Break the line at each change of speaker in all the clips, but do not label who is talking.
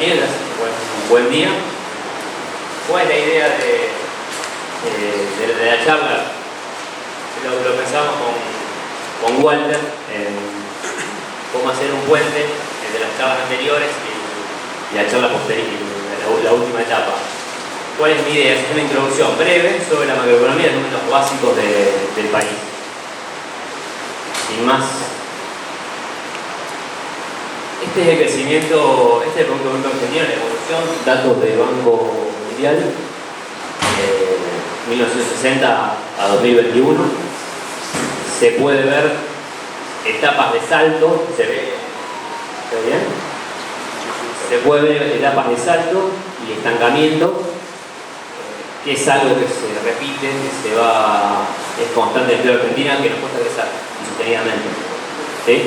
bienvenidos, un buen día. ¿Cuál es la idea de la charla? Lo pensamos con Walter, cómo hacer un puente entre las charlas anteriores y la charla posterior, la última etapa. ¿Cuál es mi idea? Es una introducción breve sobre la macroeconomía de números básicos del país. Sin más. Este es el crecimiento, este es el Producto Bruto Argentino, la evolución, datos del Banco Mundial, 1960 a 2021. Se puede ver etapas de salto, ¿se ve? ¿Está bien? Se puede ver etapas de salto y estancamiento, que es algo que se repite, es constante en la Argentina, que nos cuesta crecer sostenidamente. ¿Sí?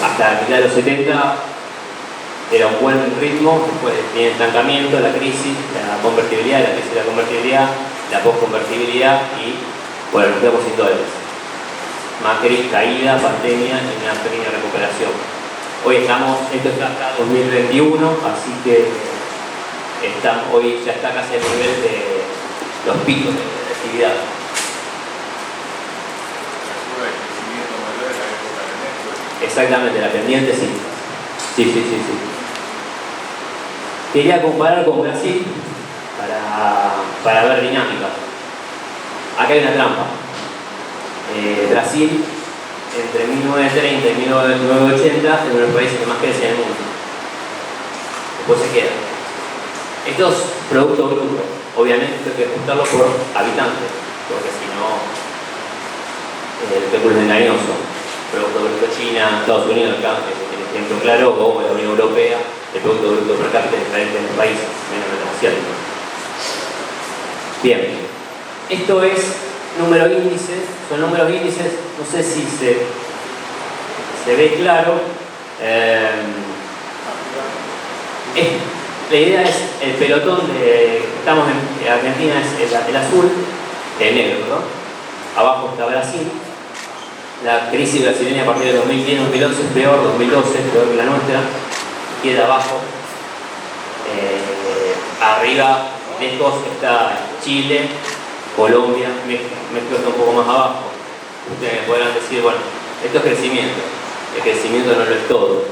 Hasta la mitad de los 70 era un buen ritmo, después viene el estancamiento, la crisis, la convertibilidad, la posconvertibilidad y, bueno, nos quedamos sin dólares. Macri, caída, pandemia y una pequeña recuperación. Hoy esto está hasta 2021, así que hoy ya está casi al nivel de los picos de actividad. Exactamente, la pendiente sí. Sí. Quería comparar con Brasil para ver dinámica. Acá hay una trampa. Brasil, entre 1930 y 1980, es uno de los países que más crece en el mundo. Después se queda. Esto es producto bruto. Obviamente hay que ajustarlo por habitante, porque si no, el cálculo es engañoso. Producto Bruto China, Estados Unidos, acá es el ejemplo claro, o la Unión Europea, el Producto Bruto per cápita es diferente en los países, menos en los asiáticos. Bien, esto es número índices, son números índices, no sé si se ve claro. La idea es el pelotón estamos en Argentina, es el azul, el negro, ¿no? Abajo está Brasil. La crisis brasileña a partir de 2010-2011 es peor, 2012 es peor que la nuestra, queda abajo. Arriba, lejos, está Chile, Colombia, México está un poco más abajo. Ustedes podrán decir, bueno, esto es crecimiento. El crecimiento no lo es todo.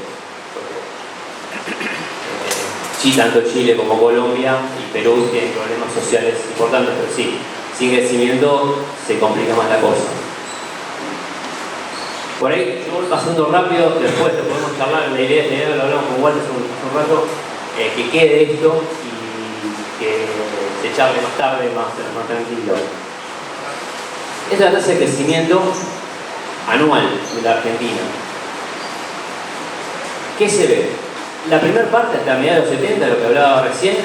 Tanto Chile como Colombia y Perú tienen problemas sociales importantes, pero sí, sin crecimiento se complica más la cosa. Por ahí yo voy pasando rápido, después lo podemos charlar, la idea lo hablamos con Walter hace un rato, que quede esto y que se charle más tarde, más tranquilo. Esta es la tasa de crecimiento anual de la Argentina. ¿Qué se ve? La primera parte, hasta mediados de los 70, de lo que hablaba recién,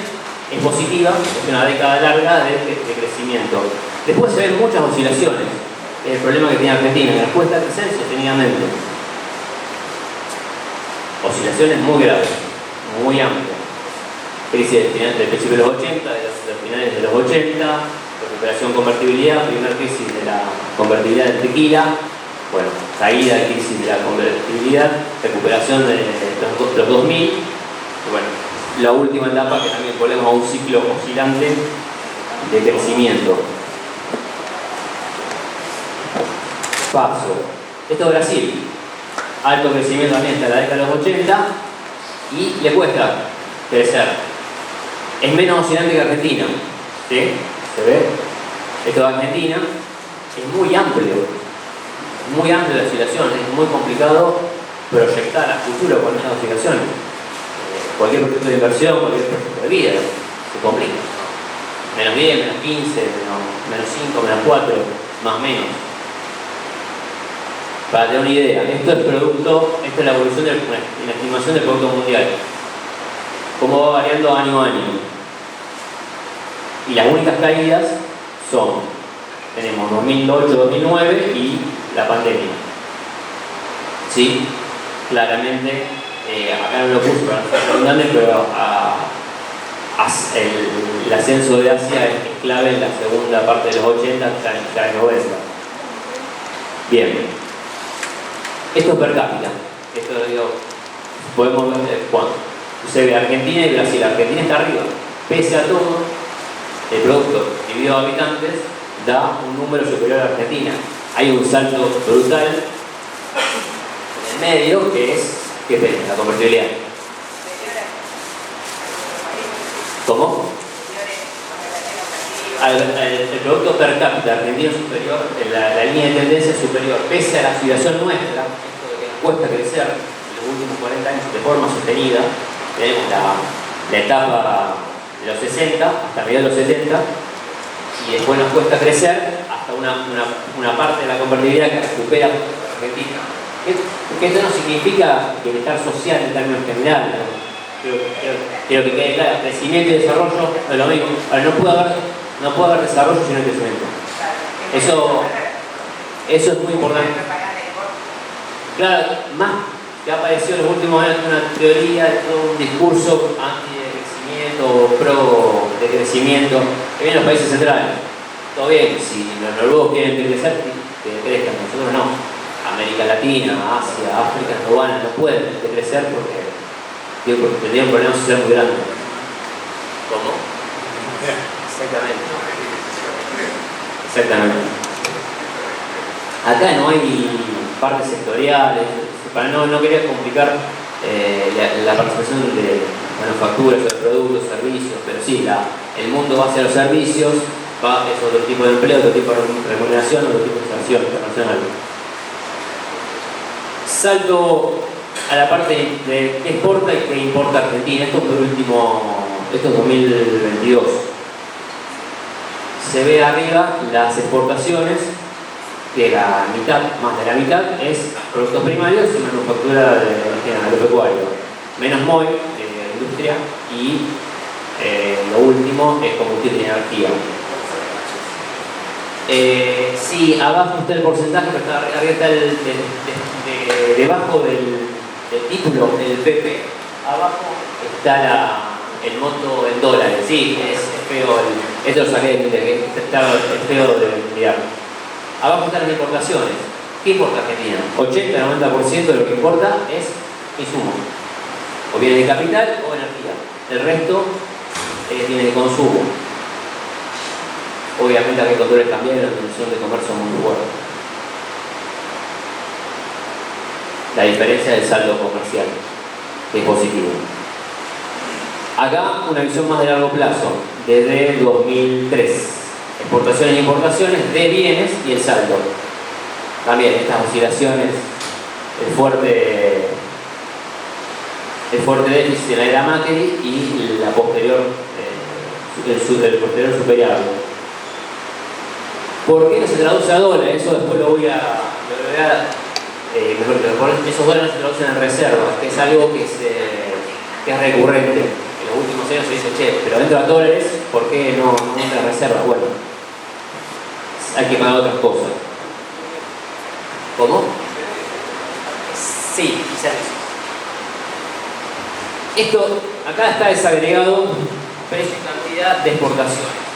es positiva, es una década larga de crecimiento. Después se ven muchas oscilaciones. El problema que tiene Argentina, que nos cuesta crecer sostenidamente. Oscilaciones muy graves, muy amplias. Crisis del principio de los 80, de los finales de los 80, recuperación convertibilidad, primera crisis de la convertibilidad del tequila, bueno, caída de crisis de la convertibilidad, recuperación de los 2000, y bueno, la última etapa que también volvemos a un ciclo oscilante de crecimiento. Paso. Esto es Brasil. Alto crecimiento también hasta la década de los 80 y le cuesta crecer. Es menos oscilante que Argentina. ¿Sí? ¿Se ve? Esto es Argentina. Es muy amplio. Muy amplia la oscilación. Es muy complicado proyectar a futuro con estas oscilaciones. Cualquier proyecto de inversión, cualquier proyecto de vida se complica. Menos 10, menos 15, menos 5, menos 4, más o menos. Para tener una idea, esta es la evolución de la estimación del Producto Mundial. Cómo va variando año a año. Y las únicas caídas tenemos 2008-2009 y la pandemia. ¿Sí? Claramente, acá no lo puse para no ser redundante, pero el ascenso de Asia es clave en la segunda parte de los 80 hasta el 90. Bien. Esto es per cápita. Esto lo digo podemos ver cuando se ve Argentina y Brasil. Argentina está arriba. Pese a todo, el producto dividido a habitantes da un número superior a Argentina. Hay un salto brutal en el medio que es la convertibilidad. ¿Cómo? El producto per cápita argentino superior, la línea de tendencia es superior, pese a la situación nuestra, esto de que nos cuesta crecer en los últimos 40 años de forma sostenida. Tenemos la etapa de los 60 hasta mediados de los 70, y después nos cuesta crecer hasta una parte de la convertibilidad que recupera Argentina. Que esto no significa bienestar social en términos generales, ¿no? Quiero que quede claro, crecimiento y desarrollo es lo mismo. Ahora, no puede haber desarrollo sin crecimiento. Eso es muy importante. Claro, más que ha aparecido en los últimos años una teoría, todo un discurso anti-decrecimiento, pro-decrecimiento, que viene en los países centrales. Todo bien, si los noruegos quieren crecer, que crezcan, nosotros no. América Latina, Asia, África no pueden crecer porque tendrían un problema social muy grande. ¿Cómo? Exactamente. Acá no hay partes sectoriales, para no quería complicar la participación de manufacturas, de productos, servicios, pero sí, el mundo va hacia los servicios, es otro tipo de empleo, otro tipo de remuneración, otro tipo de inserción internacional. Salto a la parte de qué exporta y qué importa Argentina. Esto es 2022. Se ve arriba las exportaciones, que la mitad, más de la mitad, es productos primarios y manufactura de origen agropecuario. Menos MOI, industria, y lo último es combustible y energía. Sí, abajo está el porcentaje, pero arriba está debajo del título, el PP. Abajo está el monto en dólares. Sí, es feo. Esto lo saqué de Twitter, es feo de mirar. Abajo están las importaciones. ¿Qué importa Argentina? 80-90% de lo que importa es insumos. O bienes de capital o energía. El resto es bienes de consumo. Obviamente hay controles también, la tensión de comercio es muy fuerte. La diferencia del saldo comercial, que es positivo. Acá una visión más de largo plazo, desde 2003. Exportaciones e importaciones de bienes y el saldo. También estas oscilaciones, el fuerte déficit en la era Macri y la posterior, el posterior superior. ¿Por qué no se traduce a dólares? Eso después lo voy a esos dólares no se traducen en reservas, que es algo que es recurrente. En los últimos años se dice, che, pero dentro de dólares, ¿por qué no entra en reservas? Bueno, hay que pagar otras cosas. ¿Cómo? Sí, servicios. Esto, acá está desagregado precio y cantidad de exportaciones.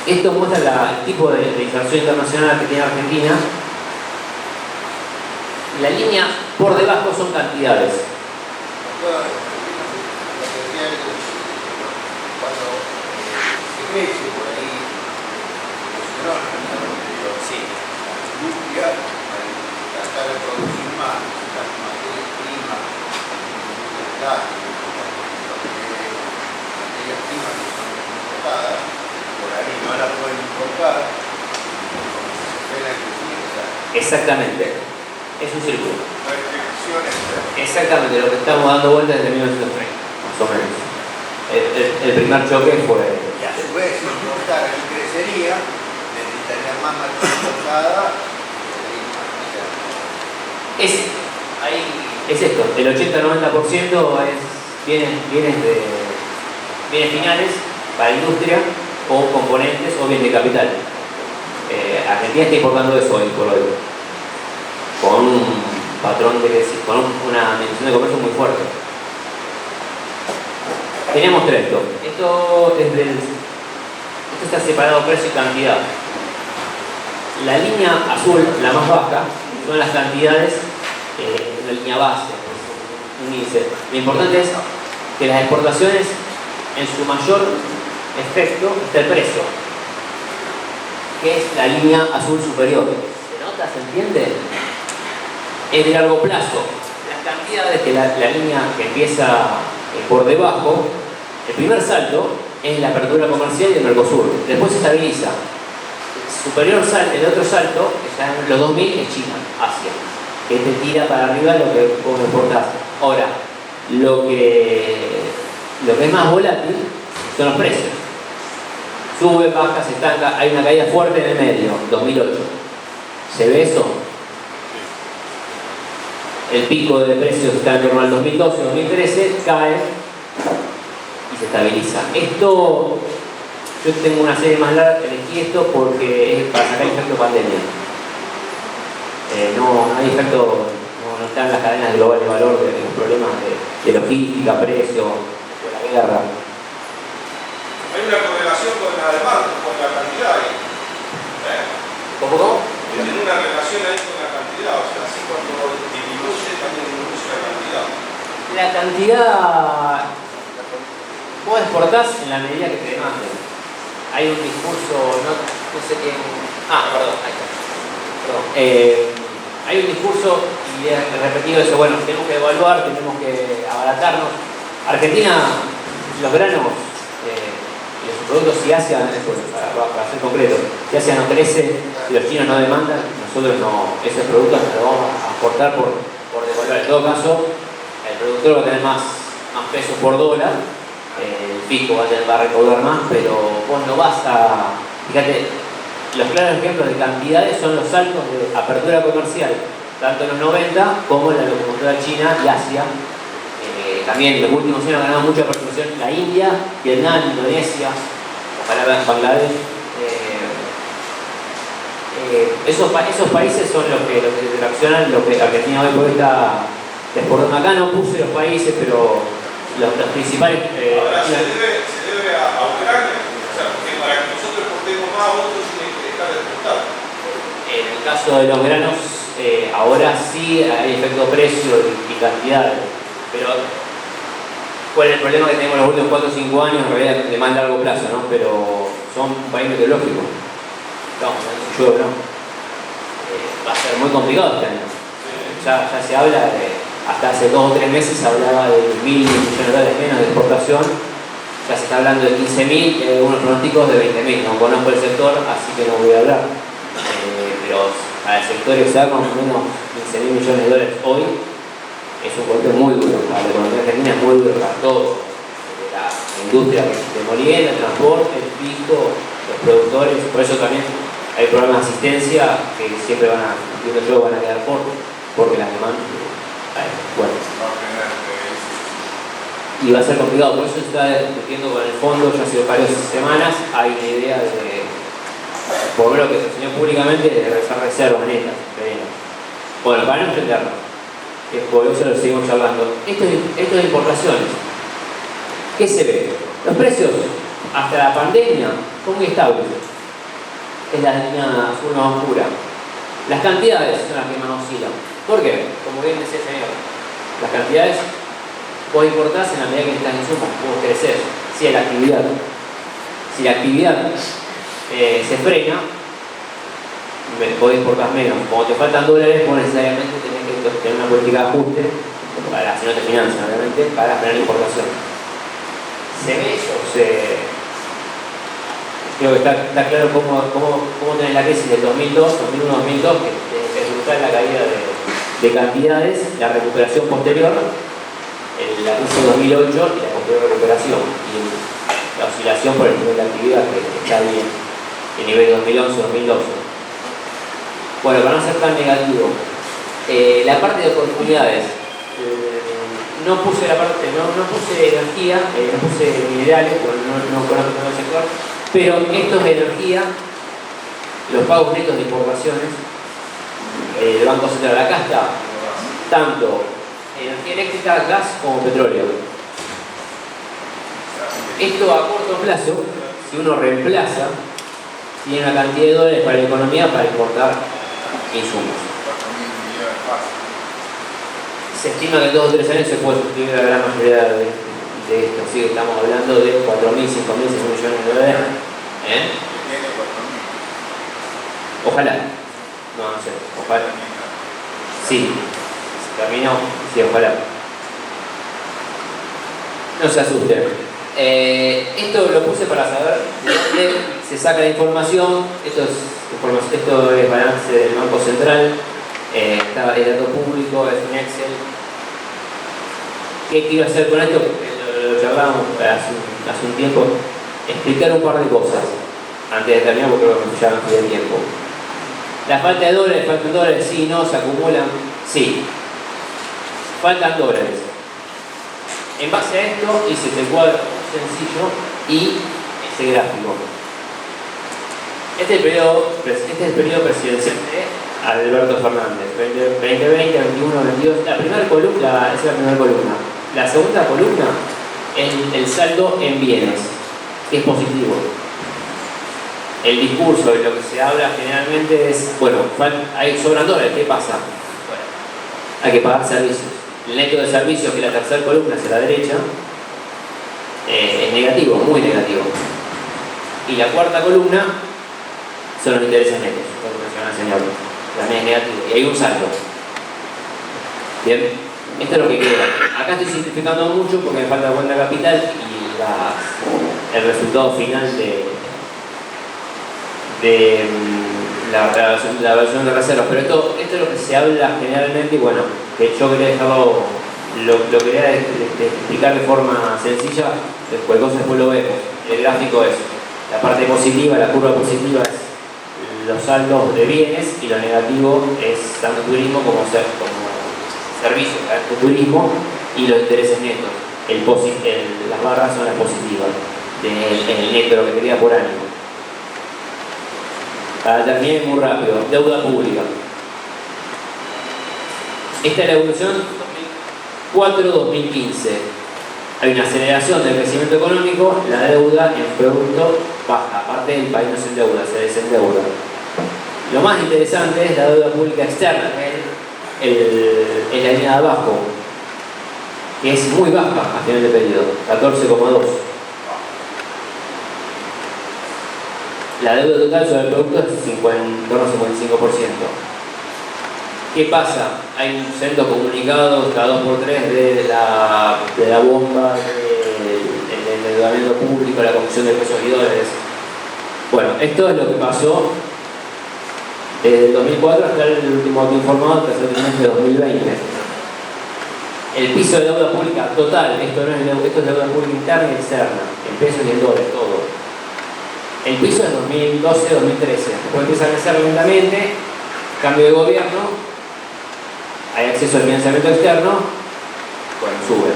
Esto muestra el tipo de inserción internacional que tiene Argentina. La línea por debajo son cantidades.
Sí. Industria, tratar de producir más las materias primas, materias primas que son importadas, por ahí no las pueden importar,
Exactamente. Es un círculo.
restricciones.
Exactamente, lo que estamos dando vueltas desde 1930, más o menos. El primer choque fue...
Y a su vez, si importar y crecería, necesitaría más materia importada.
Es esto, el 80-90% es bienes finales para industria o componentes o bienes de capital. Argentina está importando eso hoy por hoy, con un patrón con una medición de comercio muy fuerte. Quería mostrar esto. Esto está separado precio y cantidad. La línea azul, la más baja, son las cantidades en la línea base. un índice. Lo importante es que las exportaciones, en su mayor efecto, está el precio, que es la línea azul superior. ¿Se nota? ¿Se entiende? Es de largo plazo. Las cantidades que la línea que empieza por debajo, el primer salto es la apertura comercial y el Mercosur. Después se estabiliza. El otro salto, que ya en los 2000, es China, Asia, que te tira para arriba lo que vos exportás. Ahora, lo que es más volátil son los precios. Sube, baja, se estanca, hay una caída fuerte en el medio, 2008. ¿Se ve eso? El pico de precios está en torno al 2012, 2013, cae y se estabiliza. Esto, yo tengo una serie más larga, elegí esto porque es para sacar el efecto pandemia. No hay efecto, no están las cadenas globales de valor de los problemas de logística, precio, de la guerra.
Hay una correlación con la demanda, con la cantidad ahí.
¿Cómo?
Tiene una relación ahí con la cantidad, o sea, así cuando disminuye, también disminuye la cantidad.
La cantidad, vos exportás en la medida que te demanden. Hay un discurso, no sé quién. Perdón, ahí está. Perdón. Hay un discurso y es repetido eso, bueno, tenemos que evaluar, tenemos que abaratarnos. Argentina, los granos y los productos, si Asia, para ser concreto, si Asia no crece, si los chinos no demandan, nosotros no, esos productos nos los vamos a exportar por devaluar. En todo caso, el productor va a tener más pesos por dólar, el pico va a recaudar más, pero vos no vas a... Fíjate, los claros ejemplos de cantidades son los saltos de apertura comercial, tanto en los 90 como en la locomotora China y Asia. También en los últimos años han ganado mucha participación la India, Vietnam, Indonesia, ojalá Bangladesh. Esos países son los que reaccionan lo que Argentina hoy por hoy está exportando. Acá no puse los países, pero los principales...
Ahora se debe a Ucrania, o sea, porque para que nosotros exportemos más, otros tienen que dejar de exportar.
En el caso de los granos, ahora sí hay efecto precio y cantidad, pero ¿cuál es el problema que tenemos los últimos 4 o 5 años? En realidad de más largo plazo, ¿no? Pero son un país meteorológico. Vamos, si llueve, ¿no? Va a ser muy complicado este año. Ya se habla hasta hace 2 o 3 meses se hablaba de $1.000 millones menos de exportación. Ya se está hablando de 15.000 y hay algunos pronósticos de 20.000. No conozco el sector, así que no voy a hablar. Pero para el sector externo, más o menos $15.000 millones hoy es un golpe muy duro. Para la economía argentina es muy duro para todo. La industria de molienda, el transporte, el pico, los productores. Por eso también hay programas de asistencia que siempre van a quedar porque las demandas. Bueno. Y va a ser complicado, por eso se está discutiendo con el fondo ya hace varias semanas. Hay una idea de, por lo que se enseñó públicamente, de realizar reservas netas. Bueno, para no enfrentarnos, que por eso lo seguimos charlando. Esto es importaciones. ¿Qué se ve? Los precios, hasta la pandemia, son muy estables. Es la línea azul más oscura. Las cantidades son las que más oscilan. ¿Por qué? Como bien decía el señor, las cantidades vos importás en la medida que necesitas insumos, vos crecés, si hay la actividad. Si la actividad se frena, vos importás menos. Cuando te faltan dólares, vos necesariamente tenés que tener una política de ajuste, si no te financian, obviamente, para frenar la importación. ¿Se ve eso? Creo que está claro cómo tenés la crisis del 2002, 2001, 2002, que es brutal la caída de cantidades, la recuperación posterior, la crisis de 2008 y la posterior recuperación, y la oscilación por el nivel de actividad que está bien, el nivel 2011-2012. Bueno, para no ser tan negativo, la parte de oportunidades, no puse energía, no puse minerales, porque no conozco todo el sector, pero esto es energía, los pagos netos de importaciones, el Banco Central. Acá está tanto energía eléctrica, gas como petróleo. Esto a corto plazo, si uno reemplaza, tiene una cantidad de dólares para la economía para importar insumos. se estima que en 2 o 3 años se puede sustituir la gran mayoría de esto, así que estamos hablando de 4.000, 5.000, 6.000 millones de dólares.
Tiene 4.000.
Ojalá. No sé, ojalá. Sí, se terminó, sí, ojalá. No se asusten. Esto lo puse para saber de dónde se saca la información. Esto es balance del Banco Central. Está el dato público, es un Excel. ¿Qué quiero hacer con esto? Lo charlábamos hace un tiempo. Explicar un par de cosas antes de terminar, porque creo que ya no tiene tiempo. La falta de dólares, faltan dólares, sí, no, se acumulan, sí. Faltan dólares. En base a esto hice este cuadro sencillo y este gráfico. Este es el periodo presidencial de Alberto Fernández, 2020, 21, 22. La primera columna es la primera columna. La segunda columna es el saldo en bienes, que es positivo. El discurso de lo que se habla generalmente es, bueno, hay sobran dólares, ¿qué pasa? Bueno, hay que pagar servicios. El neto de servicios, que es la tercera columna hacia la derecha, es negativo, muy negativo. Y la cuarta columna son los intereses netos, como menciona el señor. También es negativo. Y hay un saldo. Bien, esto es lo que queda. Acá estoy simplificando mucho porque me falta cuenta capital y el resultado final de la versión de reservas, pero esto es lo que se habla generalmente y bueno, que yo quería dejarlo, lo quería explicar de forma sencilla, después lo vemos. El gráfico es la parte positiva, la curva positiva es los saldos de bienes y lo negativo es tanto turismo como servicios, tanto turismo y los intereses netos. Las barras son las positivas, el neto, lo que quería por año. Para terminar muy rápido, deuda pública. Esta es la evolución 2004-2015. Hay una aceleración del crecimiento económico, la deuda en producto baja, aparte del país no se endeuda, se desendeuda. Lo más interesante es la deuda pública externa, en la línea de abajo, que es muy baja a final de periodo, 14,2. La deuda total sobre el producto es en torno al 55%. ¿Qué pasa? Hay centros comunicados cada 2x3 de la bomba, del endeudamiento público, la Comisión de Pesos y Dólares. Bueno, esto es lo que pasó desde el 2004 hasta el último dato informado, el tercer trimestre de 2020. El piso de deuda pública total, esto es deuda pública interna y externa, en pesos y en dólares, todo. El piso es 2012-2013, después empieza a crecer lentamente, cambio de gobierno, hay acceso al financiamiento externo, bueno, sube.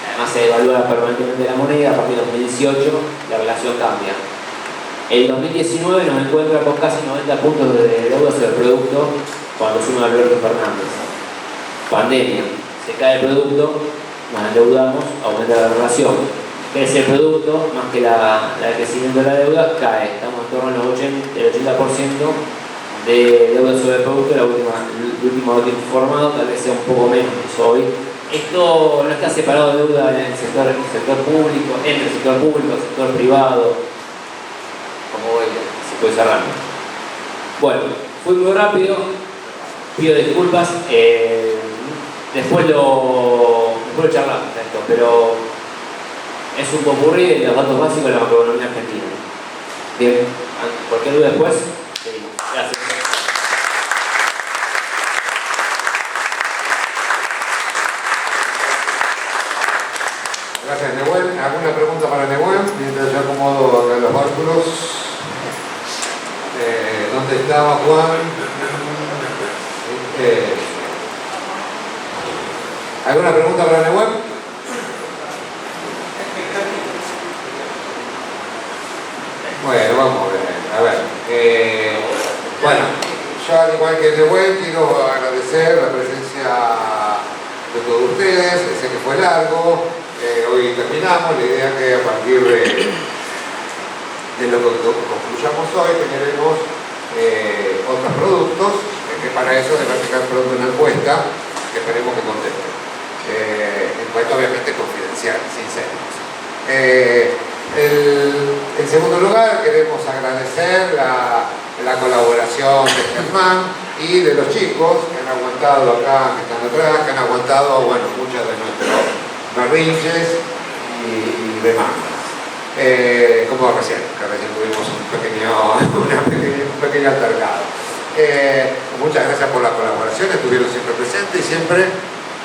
Además se devalúa permanentemente la moneda, a partir de 2018 la relación cambia. El 2019 nos encuentra con casi 90 puntos de deuda sobre el producto cuando suma Alberto Fernández. Pandemia, se cae el producto, nos endeudamos, aumenta la relación. Crece el producto, más que el crecimiento de la deuda, cae. Estamos en torno al 80% de deuda sobre el producto, el último dato informado, tal vez sea un poco menos hoy. Esto no está separado de deuda en el sector público, entre el sector público, el sector privado, como se puede cerrar. Bueno, fui muy rápido, pido disculpas, después lo charlamos esto, pero es un popurrí de los datos básicos de la macroeconomía argentina. Bien, cualquier duda después, seguimos. Gracias.
Gracias, Nehuen. ¿Alguna pregunta para Nehuen? Mientras yo acomodo acá los bártulos. ¿Dónde estaba Juan? ¿Alguna pregunta para Nehuen? Bueno, vamos a ver. Bueno, yo al igual que Nehuen quiero agradecer la presencia de todos ustedes. Sé que fue largo. Hoy terminamos. La idea que a partir de lo que concluyamos hoy generemos otros productos, que para eso deben fijar pronto una encuesta que esperemos que contesten. en cuanto obviamente confidencial, sinceros. En segundo lugar, queremos agradecer la colaboración de Germán y de los chicos que han aguantado acá, que están atrás, que han aguantado, bueno, muchos de nuestros berrinches y demandas. Como recién tuvimos un pequeño altercado. Muchas gracias por la colaboración, estuvieron siempre presentes y siempre,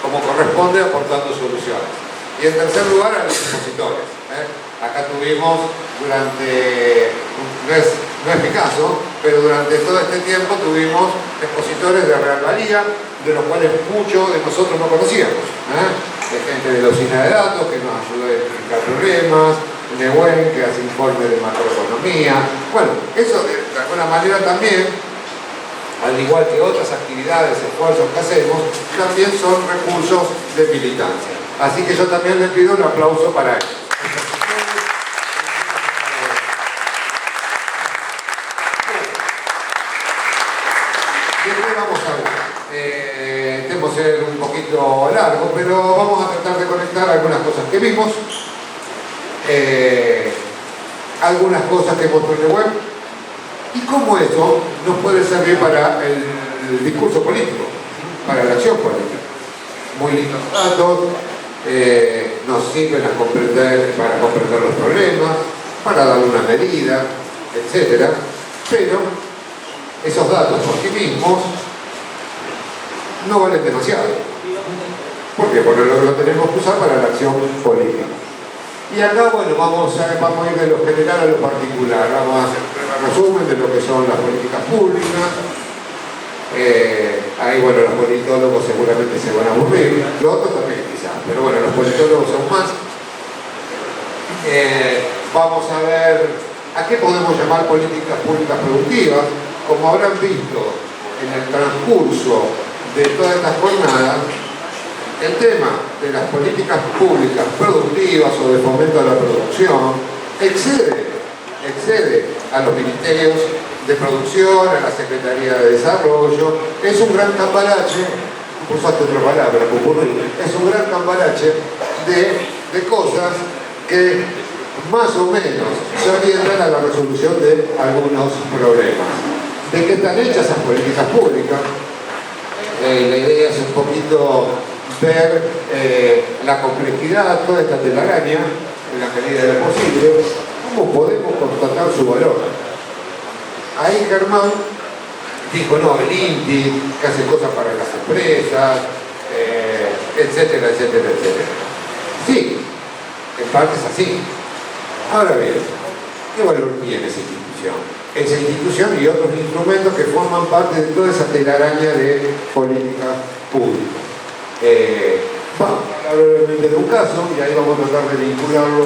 como corresponde, aportando soluciones. Y en tercer lugar, a los expositores. Acá tuvimos durante, no es mi caso, pero durante todo este tiempo tuvimos expositores de Real Valía, de los cuales muchos de nosotros no conocíamos. De gente de la usina de datos que nos ayudó a identificar problemas, Nehuen que hace informes de macroeconomía. Bueno, eso de alguna manera también, al igual que otras actividades, esfuerzos que hacemos, también son recursos de militancia. Así que yo también les pido un aplauso para ellos. ¿De qué vamos a hablar? Debo ser un poquito largo, pero vamos a tratar de conectar algunas cosas que vimos, algunas cosas que mostró en el web, y cómo eso nos puede servir para el discurso político, para la acción política. Muy lindos datos, nos sirven para comprender los problemas, para dar una medida, etc. Pero esos datos por sí mismos no valen demasiado. ¿Por qué? Porque lo tenemos que usar para la acción política. Y acá, bueno, vamos a ir de lo general a lo particular. Vamos a hacer un resumen de lo que son las políticas públicas. Ahí, bueno, los politólogos seguramente se van a aburrir, los otros también quizás, pero bueno, los politólogos son más. Vamos a ver a qué podemos llamar políticas públicas productivas. Como habrán visto en el transcurso de todas estas jornadas, el tema de las políticas públicas productivas o de fomento a la producción excede a los ministerios de producción, a la Secretaría de Desarrollo. Es un gran cambalache, usaste otra palabra, es un gran cambalache de cosas que más o menos se orientan a la resolución de algunos problemas. ¿De qué están hechas esas políticas públicas? La idea es un poquito ver la complejidad, toda esta telaraña, en la medida de lo posible, cómo podemos constatar su valor. Ahí Germán dijo, no, el INTI, que hace cosas para las empresas, etcétera, etcétera, etcétera. Sí, en parte es así. Ahora bien, ¿qué valor tiene esa institución? Esa institución y otros instrumentos que forman parte de toda esa telaraña de política pública. Vamos a hablar brevemente de un caso y ahí vamos a tratar de vincularlo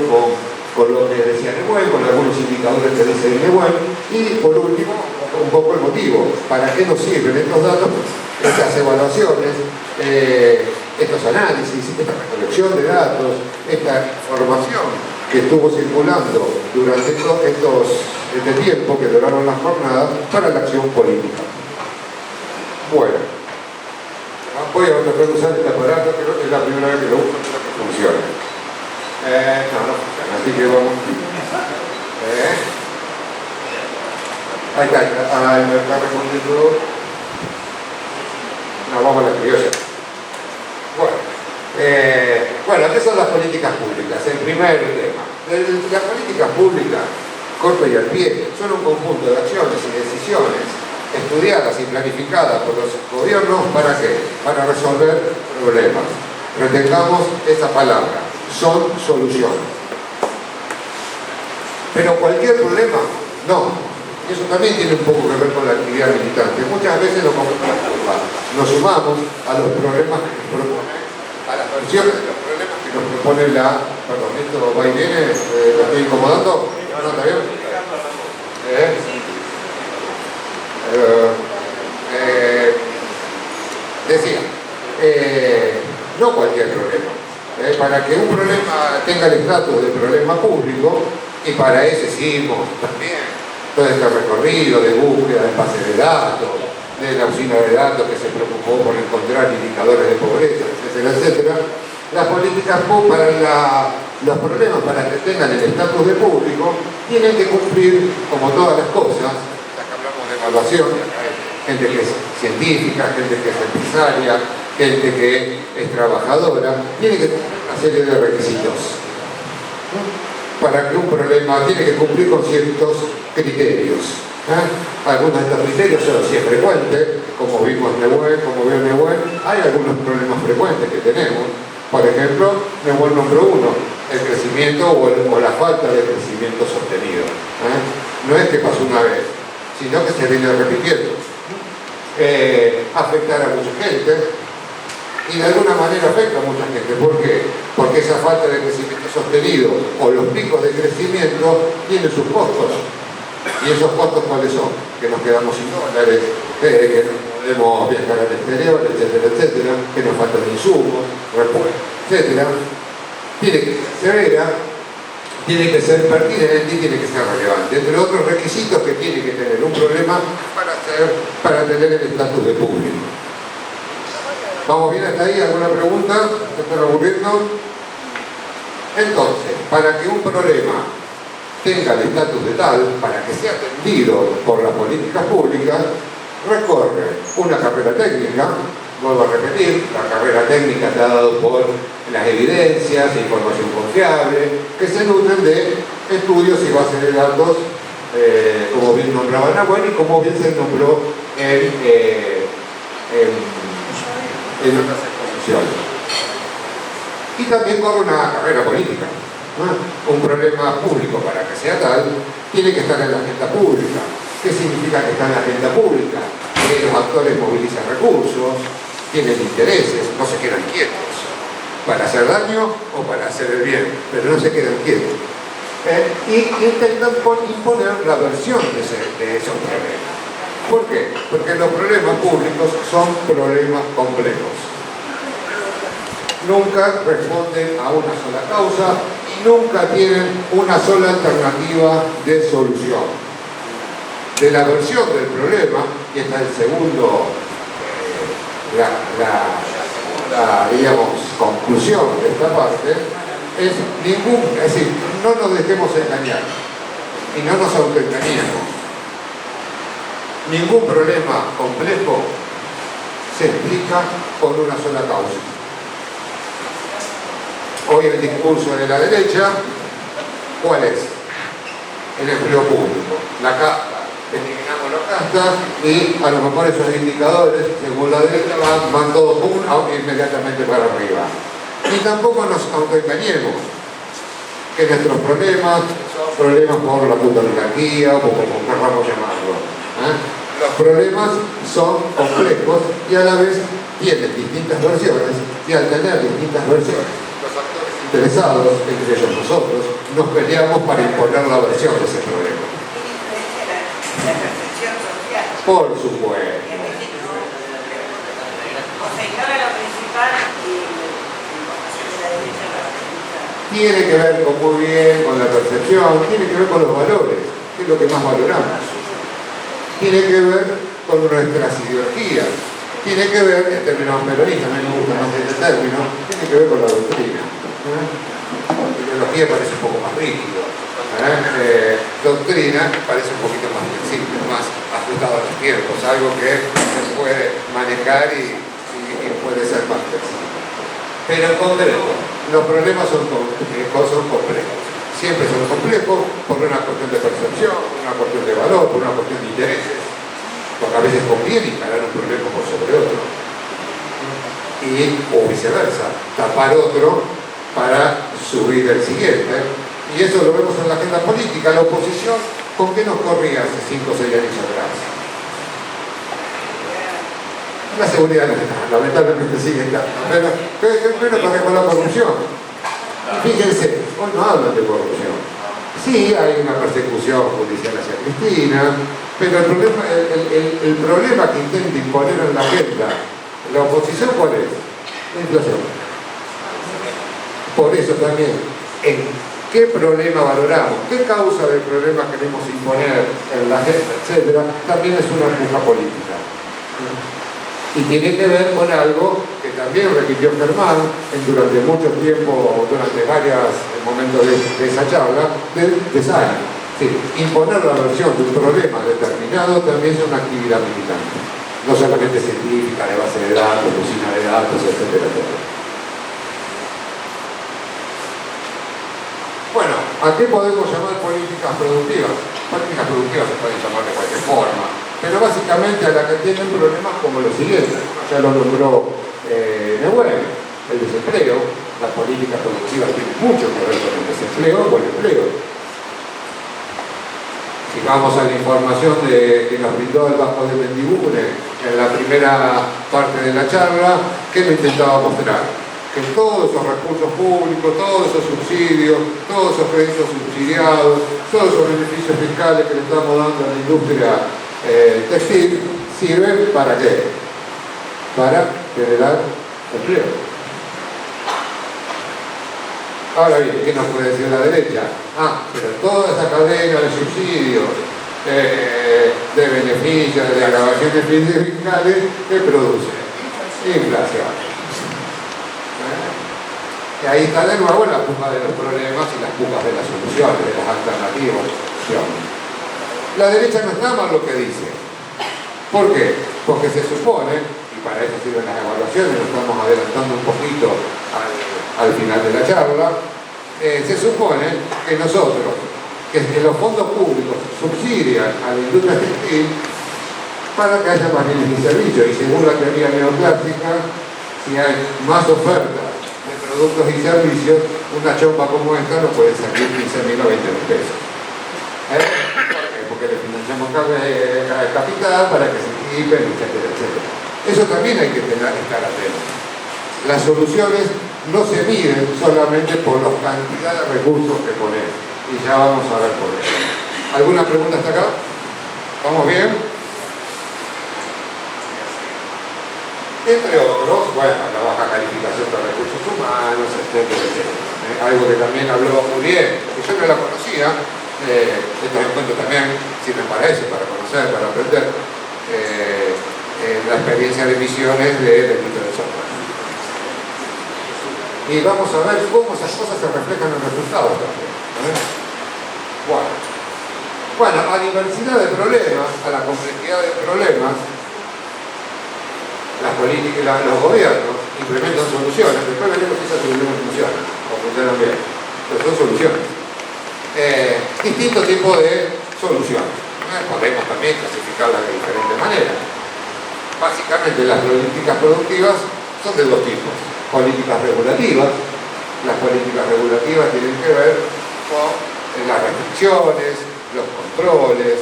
con lo que decía Nehuen, con algunos indicadores que dice Nehuen, y por último, un poco el motivo, para qué nos sirven estos datos, estas evaluaciones, estos análisis, esta recolección de datos, esta información que estuvo circulando durante este tiempo que duraron las jornadas para la acción política. Bueno, voy a tratar de usar este aparato, creo que es la primera vez que lo uso, creo que funciona. No funciona, así que vamos. Ahí está, me está respondiendo. No, vamos a la criolla. Bueno, ¿qué son las políticas públicas? El primer tema. Las políticas públicas, corto y al pie, son un conjunto de acciones y decisiones estudiadas y planificadas por los gobiernos. ¿Para qué? Para resolver problemas. Retengamos esa palabra. Son soluciones. Pero cualquier problema, no. Eso también tiene un poco que ver con la actividad militante. Muchas veces nos sumamos a los problemas que nos proponen, a las versiones de los problemas que nos propone Perdón, ¿esto va y viene? ¿Lo estoy incomodando? ¿No está bien? Decía, no cualquier problema. Para que un problema tenga el estatus de problema público, y para eso hicimos también todo este recorrido de búsqueda de base de datos, de la usina de datos que se preocupó por encontrar indicadores de pobreza, etcétera, etcétera, Las políticas para los problemas para que tengan el estatus de público tienen que cumplir, como todas las cosas, ya que hablamos de evaluación, gente que es científica, gente que es empresaria, gente que es trabajadora, tiene que cumplir una serie de requisitos. Para que un problema tiene que cumplir con ciertos criterios. Algunos de estos criterios son si es frecuente, como vimos Neumann, como vio Neumann, hay algunos problemas frecuentes que tenemos. Por ejemplo, Neumann nombró uno, el crecimiento o la falta de crecimiento sostenido. No es que pasó una vez, sino que se viene repitiendo. Afectar a mucha gente, y de alguna manera afecta a mucha gente. ¿Por qué? Porque esa falta de crecimiento sostenido o los picos de crecimiento tienen sus costos. ¿Y esos costos cuáles son? Que nos quedamos sin dólares, que no podemos viajar al exterior, etcétera, etcétera, que nos faltan insumos, repuestos, etcétera. Tiene que ser severa, tiene que ser pertinente y tiene que ser relevante. Entre otros requisitos que tiene que tener un problema para tener el estatus de público. ¿Vamos bien hasta ahí? ¿Alguna pregunta? ¿Se están aburriendo? Entonces, para que un problema tenga el estatus de tal, para que sea atendido por las políticas públicas, recorre una carrera técnica. Vuelvo a repetir, la carrera técnica está dada por las evidencias, información confiable, que se nutren de estudios y bases de datos, como bien nombraba Nahuel y como bien se nombró en otras exposiciones. Y también corre una carrera política. Un problema público, para que sea tal, tiene que estar en la agenda pública. ¿Qué significa que está en la agenda pública? Que los actores movilizan recursos, tienen intereses, no se quedan quietos para hacer daño o para hacer el bien, pero no se quedan quietos. Y intentan imponer la versión de esos problemas. ¿Por qué? Porque los problemas públicos son problemas complejos. Nunca responden a una sola causa y nunca tienen una sola alternativa de solución. De la versión del problema, y esta es el segundo, la digamos, conclusión de esta parte, es decir, no nos dejemos engañar y no nos autoengañemos. Ningún problema complejo se explica con una sola causa. Hoy el discurso de la derecha, ¿cuál es? El empleo público, la casta, eliminamos las castas y a lo mejor esos indicadores, según la derecha, van todos inmediatamente para arriba. Y tampoco nos autoengañemos que nuestros problemas son problemas por la puta oligarquía o como queramos llamarlo. Los problemas son complejos y a la vez tienen distintas versiones, y al tener distintas versiones, los actores interesados, entre ellos nosotros, nos peleamos para imponer la versión de ese problema.
La percepción social.
Por supuesto.
O sea, ignora lo principal y la derecha la
Tiene que ver con muy bien, con la percepción, tiene que ver con los valores, que es lo que más valoramos. Tiene que ver con nuestras ideologías, tiene que ver, en términos peronistas, a mí me gusta más este término, tiene que ver con la doctrina. La ideología parece un poco más rígido, doctrina parece un poquito más flexible, más ajustado a los tiempos, algo que se puede manejar y puede ser más flexible. Pero en concreto, los problemas son complejos. Siempre son complejos por una cuestión de percepción, por una cuestión de valor, por una cuestión de intereses. Porque a veces conviene instalar un problema por sobre otro. O viceversa, tapar otro para subir el siguiente. Y eso lo vemos en la agenda política. La oposición, ¿con qué nos corría hace 5 o 6 años atrás? La seguridad nacional, lamentablemente sigue estando. Pero con la corrupción. Fíjense, hoy no hablan de corrupción. Sí, hay una persecución judicial hacia Cristina, pero el problema que intenta imponer en la agenda la oposición, ¿cuál es? La inflación. Por eso también, ¿en qué problema valoramos? ¿Qué causa del problema queremos imponer en la agenda, etcétera? También es una puja política. Y tiene que ver con algo que también repitió Germán durante mucho tiempo, durante varios momentos de esa charla, de Sala. Sí, imponer la versión de un problema determinado también es una actividad militante, no solamente científica, de base de datos, de usina de datos, etcétera, etcétera. Bueno, ¿a qué podemos llamar políticas productivas? Políticas productivas se pueden llamar de cualquier forma, pero básicamente a la que tienen problemas como los siguientes. Ya lo nombró Neuwen, el desempleo. La política productiva tiene mucho que ver con el desempleo o el empleo. Si vamos a la información que nos brindó el Vasco de Mendibure en la primera parte de la charla, ¿qué me intentaba mostrar? Que todos esos recursos públicos, todos esos subsidios, todos esos créditos subsidiados, todos esos beneficios fiscales que le estamos dando a la industria textil, sirven ¿para qué? Para generar empleo. Ahora bien, ¿qué nos puede decir la derecha? Pero toda esa cadena de subsidios, de beneficios, de agravaciones fiscales, ¿qué produce? Inflación. Y ahí está de nuevo la puja de los problemas y las pujas de las soluciones, de las alternativas. La derecha no está mal lo que dice. ¿Por qué? Porque se supone, y para eso sirven las evaluaciones, nos estamos adelantando un poquito al final de la charla, se supone que nosotros, que los fondos públicos subsidian a la industria textil para que haya más bienes y servicios, y según la teoría neoclásica, si hay más oferta de productos y servicios, una chompa como esta no puede salir 15.000 o 20.000 pesos. ¿Por qué? Porque le financiamos capital para que se equipen, etcétera, etcétera. Eso también hay que estar atentos. Las soluciones no se miden solamente por la cantidad de recursos que ponemos. Y ya vamos a ver por qué. ¿Alguna pregunta hasta acá? ¿Vamos bien? Entre otros, bueno, la baja calificación de recursos humanos, etcétera, etcétera. Algo que también habló Muriel, que yo no la conocía, estos encuentros también sirven para eso, para conocer, para aprender la experiencia de misiones del Ministro del Software. Y vamos a ver cómo esas cosas se reflejan en resultados también. Bueno, a diversidad de problemas, a la complejidad de problemas, las políticas, los gobiernos implementan soluciones, después veremos si esas soluciones funcionan o funcionan bien, pero son soluciones. Distintos tipos de soluciones. Podemos también clasificarlas de diferentes maneras. Básicamente las políticas productivas son de dos tipos. Políticas regulativas. Las políticas regulativas tienen que ver con las restricciones, los controles,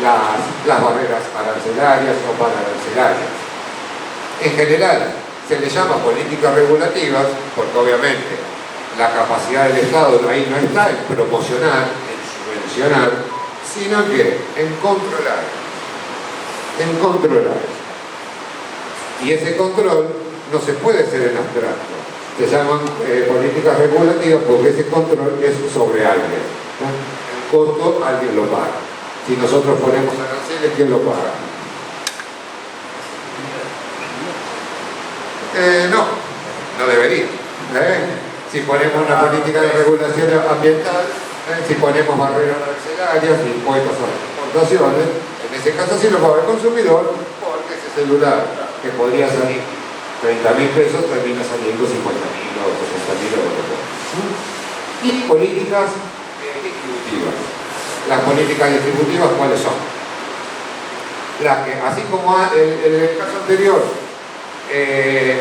las barreras arancelarias o pararancelarias. En general se les llama políticas regulativas porque obviamente la capacidad del Estado ahí no está en promocionar, en subvencionar, sino que en controlar. Y ese control no se puede hacer en abstracto. Se llaman políticas regulativas porque ese control es sobre alguien. El costo alguien lo paga. Si nosotros ponemos aranceles, ¿quién lo paga? No debería. Si ponemos una política de regulación ambiental, si ponemos barreras arancelarias, impuestos a las exportaciones, en ese caso sí lo paga el consumidor, porque ese celular que podría salir 30.000 pesos termina saliendo 50.000 o 60.000 o lo que sea. Y políticas distributivas. Las políticas distributivas, ¿cuáles son? Las que, así como en el caso anterior,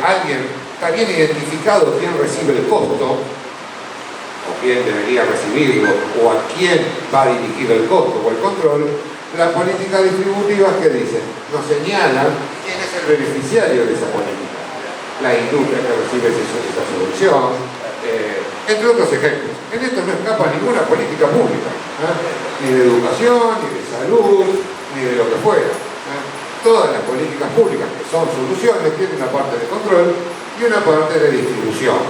alguien está bien identificado quién recibe el costo, o quién debería recibirlo, o a quién va dirigido el costo o el control, las políticas distributivas que dicen, nos señalan quién es el beneficiario de esa política. La industria que recibe esa subvención, entre otros ejemplos. En esto no escapa ninguna política pública, ni de educación, ni de salud, ni de lo que fuera. Todas las políticas públicas que son soluciones tienen una parte de control y una parte de distribución.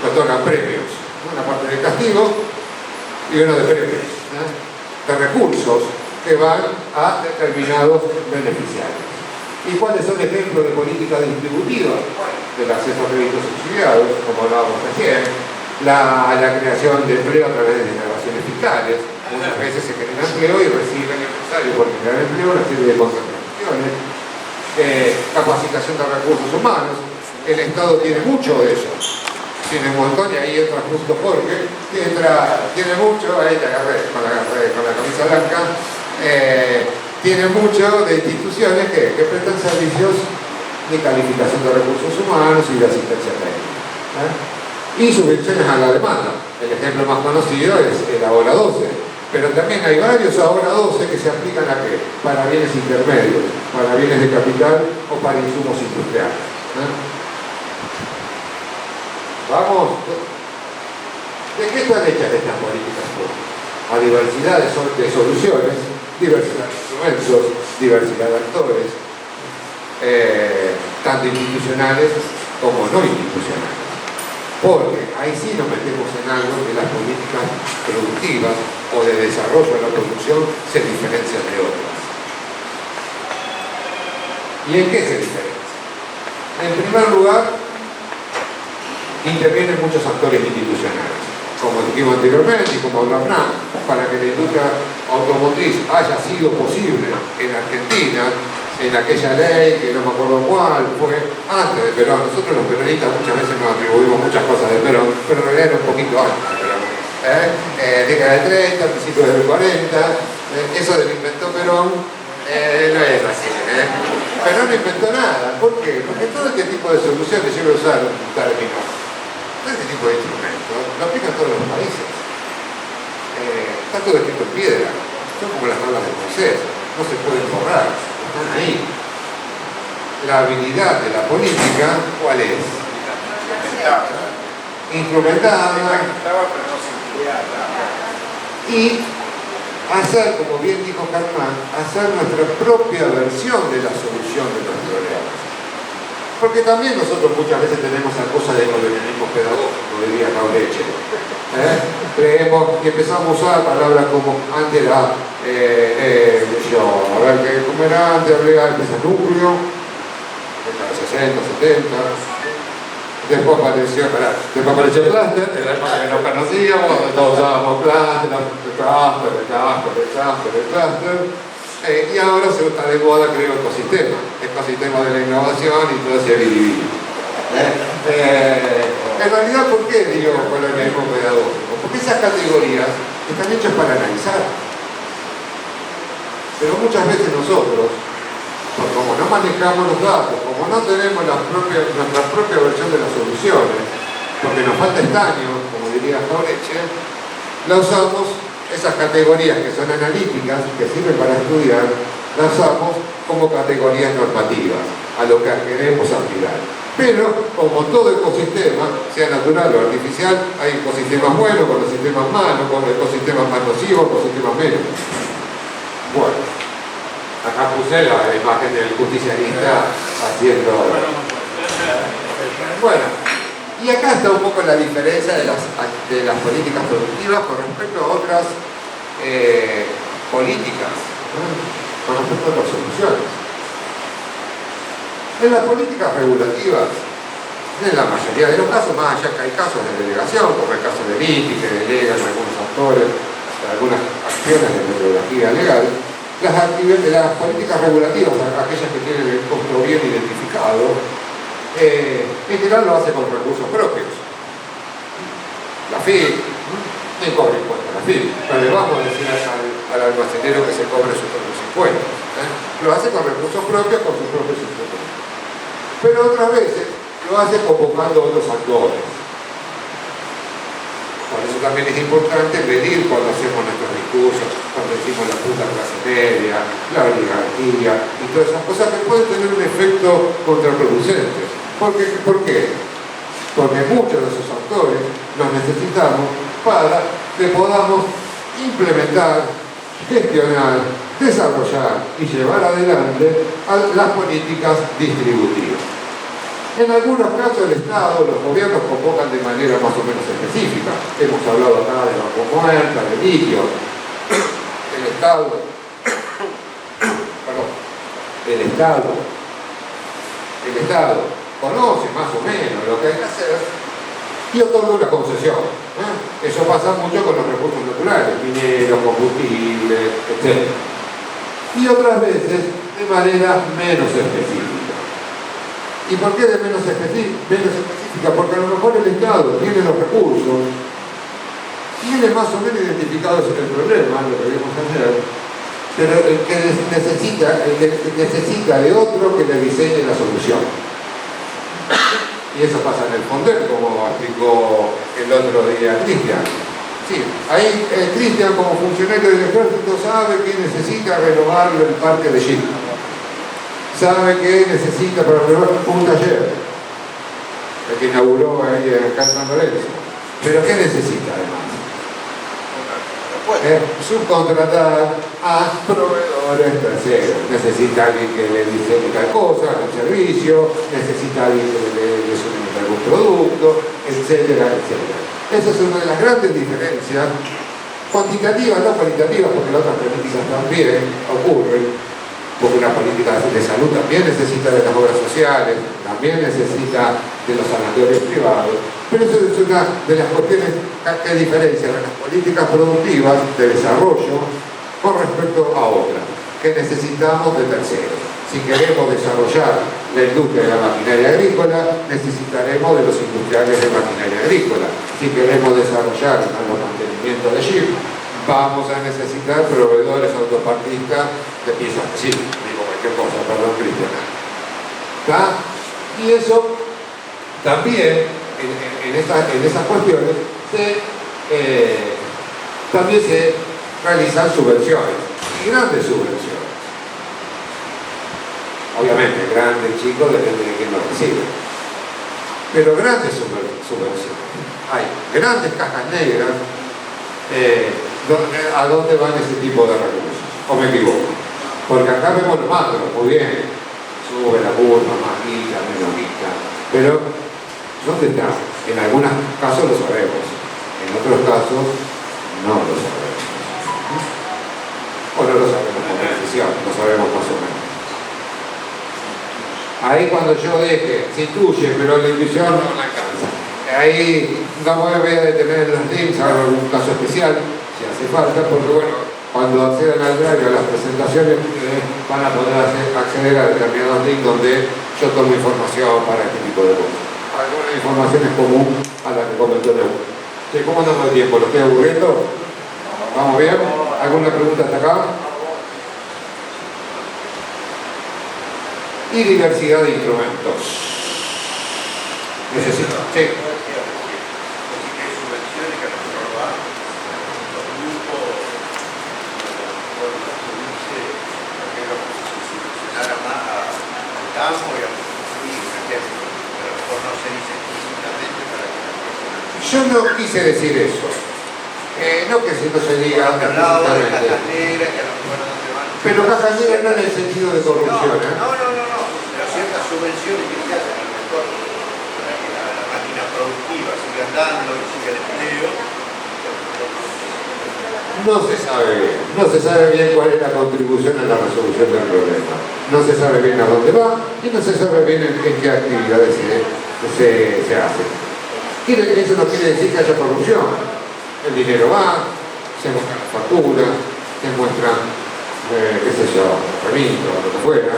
Nos tocan premios, una parte de castigo y una de premios, de recursos que van a determinados beneficiarios. ¿Y cuáles son ejemplos de política distributiva? Del acceso a créditos subsidiados, como hablábamos recién, la creación de empleo a través de declaraciones fiscales. Muchas veces se genera empleo y recibe el empresario por generar empleo una serie de contrataciones. Capacitación de recursos humanos. El Estado tiene mucho de eso. Tiene un montón, y ahí entra justo Jorge, tiene mucho, ahí te agarré con la camisa blanca, tiene mucho de instituciones que prestan servicios de calificación de recursos humanos y de asistencia técnica. Y subvenciones a la demanda. El ejemplo más conocido es el Ahora 12. Pero también hay varios Ahora 12 que se aplican a qué? Para bienes intermedios, para bienes de capital o para insumos industriales. Vamos. ¿De qué están hechas estas políticas públicas? A diversidad de soluciones, diversidad de instrumentos, diversidad de actores, tanto institucionales como no institucionales. Porque ahí sí nos metemos en algo que las políticas productivas o de desarrollo de la producción se diferencian de otras. ¿Y en qué se diferencian? En primer lugar, intervienen muchos actores institucionales, como dijimos anteriormente y como habló Hernán, para que la industria automotriz haya sido posible en Argentina, en aquella ley, que no me acuerdo cuál, fue antes de Perón. Nosotros los peronistas muchas veces nos atribuimos muchas cosas de Perón, pero en realidad era un poquito antes de Perón. Década de 30, principios del 40, eso de lo inventó Perón, no es así. Perón no inventó nada. ¿Por qué? Porque todo este tipo de soluciones, yo voy a usar un término, todo este tipo de instrumentos lo aplican todos los países. Está todo escrito en piedra, son como las tablas de Moisés, no se pueden borrar, están ahí. La habilidad de la política, ¿cuál es? Instrumentada y hacer, como bien dijo Carmán, hacer nuestra propia versión de la solución de los problemas. Porque también nosotros muchas veces tenemos la cosa del colonialismo pedagógico, diría Caureche. Creemos y empezamos a usar palabras como antes era, ¿cómo era? Antes había el núcleo, en los 60, 70. Después apareció el clúster, en la época que no conocíamos, todos usábamos clúster, el clúster. Y ahora se está de moda, creo, ecosistema de la innovación y todo ese biribiri. En realidad, ¿por qué digo colonialismo pedagógico? Porque esas categorías están hechas para analizar. Pero muchas veces nosotros, como no manejamos los datos, como no tenemos nuestra propia versión de las soluciones, porque nos falta estaño, como diría Jaureche, la usamos, esas categorías que son analíticas, que sirven para estudiar, las usamos como categorías normativas, a lo que queremos aspirar. Pero, como todo ecosistema, sea natural o artificial, hay ecosistemas buenos, con ecosistemas malos, con ecosistemas más nocivos, ecosistemas menos. Bueno, acá puse la imagen del justicialista haciendo... Bueno, y acá está un poco la diferencia de las políticas productivas con respecto a otras políticas, con respecto a otras soluciones. En las políticas regulativas, en la mayoría de los casos, más allá que hay casos de delegación, como el caso de INPI, que delegan algunos actores, algunas acciones de metodología legal, las políticas regulativas, aquellas que tienen el costo bien identificado, en general lo hace con recursos propios. La FIP, no cobra impuestos la FIP, no le vamos a decir al almacenero que se cobre sus propios impuestos. Lo hace con recursos propios, con sus propios impuestos. Pero otras veces lo hace convocando a otros actores. Por eso también es importante medir cuando hacemos nuestros discursos, cuando decimos la puta clase media, la oligarquía y todas esas cosas que pueden tener un efecto contraproducente. ¿Por qué? Porque muchos de esos actores los necesitamos para que podamos implementar, gestionar, desarrollar y llevar adelante las políticas distributivas. En algunos casos el Estado, los gobiernos convocan de manera más o menos específica. Hemos hablado acá de Banco Muerta, de litio. El Estado el Estado conoce más o menos lo que hay que hacer y otorga una concesión. Eso pasa mucho con los recursos naturales, mineros, combustibles, etc. Y otras veces de manera menos específica. ¿Y por qué de menos específica? Porque a lo mejor el Estado tiene los recursos, tiene más o menos identificados el problema, lo que debemos hacer, pero el que necesita de otro que le diseñe la solución. Y eso pasa en el FONDER, como explicó el otro día Cristian. Sí, ahí Cristian, como funcionario del ejército, sabe que necesita renovar el parque de Jeep. Sabe que necesita para renovar un taller, el que inauguró ahí acá en San Lorenzo. Pero ¿qué necesita además? Subcontratar a proveedores terceros. Necesita alguien que le diseñe tal cosa, un servicio, necesita alguien que le suministre algún producto, etcétera, etcétera. Esa es una de las grandes diferencias, cuantitativas, no cualitativas, porque las otras políticas también ocurren, porque una política de salud también necesita de las obras sociales, también necesita de los sanatorios privados, pero eso es una de las cuestiones que diferencian las políticas productivas de desarrollo con respecto a otras, que necesitamos de terceros. Si queremos desarrollar la industria de la maquinaria agrícola, necesitaremos de los industriales de maquinaria agrícola. Si queremos desarrollar los mantenimientos de Jeep, vamos a necesitar proveedores autopartistas de piezas. Sí, digo cualquier cosa, perdón, Cristian. Y eso también, en esas cuestiones, también se realizan subvenciones, y grandes subvenciones. Obviamente, grande, chico, depende de quién lo recibe. Pero grandes subvenciones. Hay grandes cajas negras. ¿A dónde van ese tipo de recursos? ¿O me equivoco? Porque acá vemos lo macro, muy bien. Sube la curva, más guita, menos guita. Pero, ¿dónde está? En algunos casos lo sabemos. En otros casos, no lo sabemos. O no lo sabemos con precisión, lo sabemos más o menos. Ahí cuando yo deje, se intuye, pero la intuición no me alcanza. Ahí no voy a detener los links, hago un caso especial, si hace falta, porque bueno, cuando accedan al drive a las presentaciones van a poder acceder a determinados links donde yo tomo información para este tipo de cosas. Alguna información es común a la que comentó de uno. ¿Cómo andamos de tiempo? ¿Lo estoy aburriendo? ¿Vamos bien? ¿Alguna pregunta hasta acá? Y diversidad de instrumentos. Necesito. Sí. Yo no quise decir eso. No que si no se diga explícitamente. Pero cajas negras no en el sentido de corrupción.
No. Pero ciertas subvenciones que se hacen a lo mejor para que la máquina productiva siga andando y siga el empleo.
No se sabe bien cuál es la contribución a la resolución del problema. No se sabe bien a dónde va y no se sabe bien en qué actividades se hacen. Eso no quiere decir que haya corrupción. El dinero va, se muestran las facturas, se muestran, qué sé yo, remitos, lo que fuera.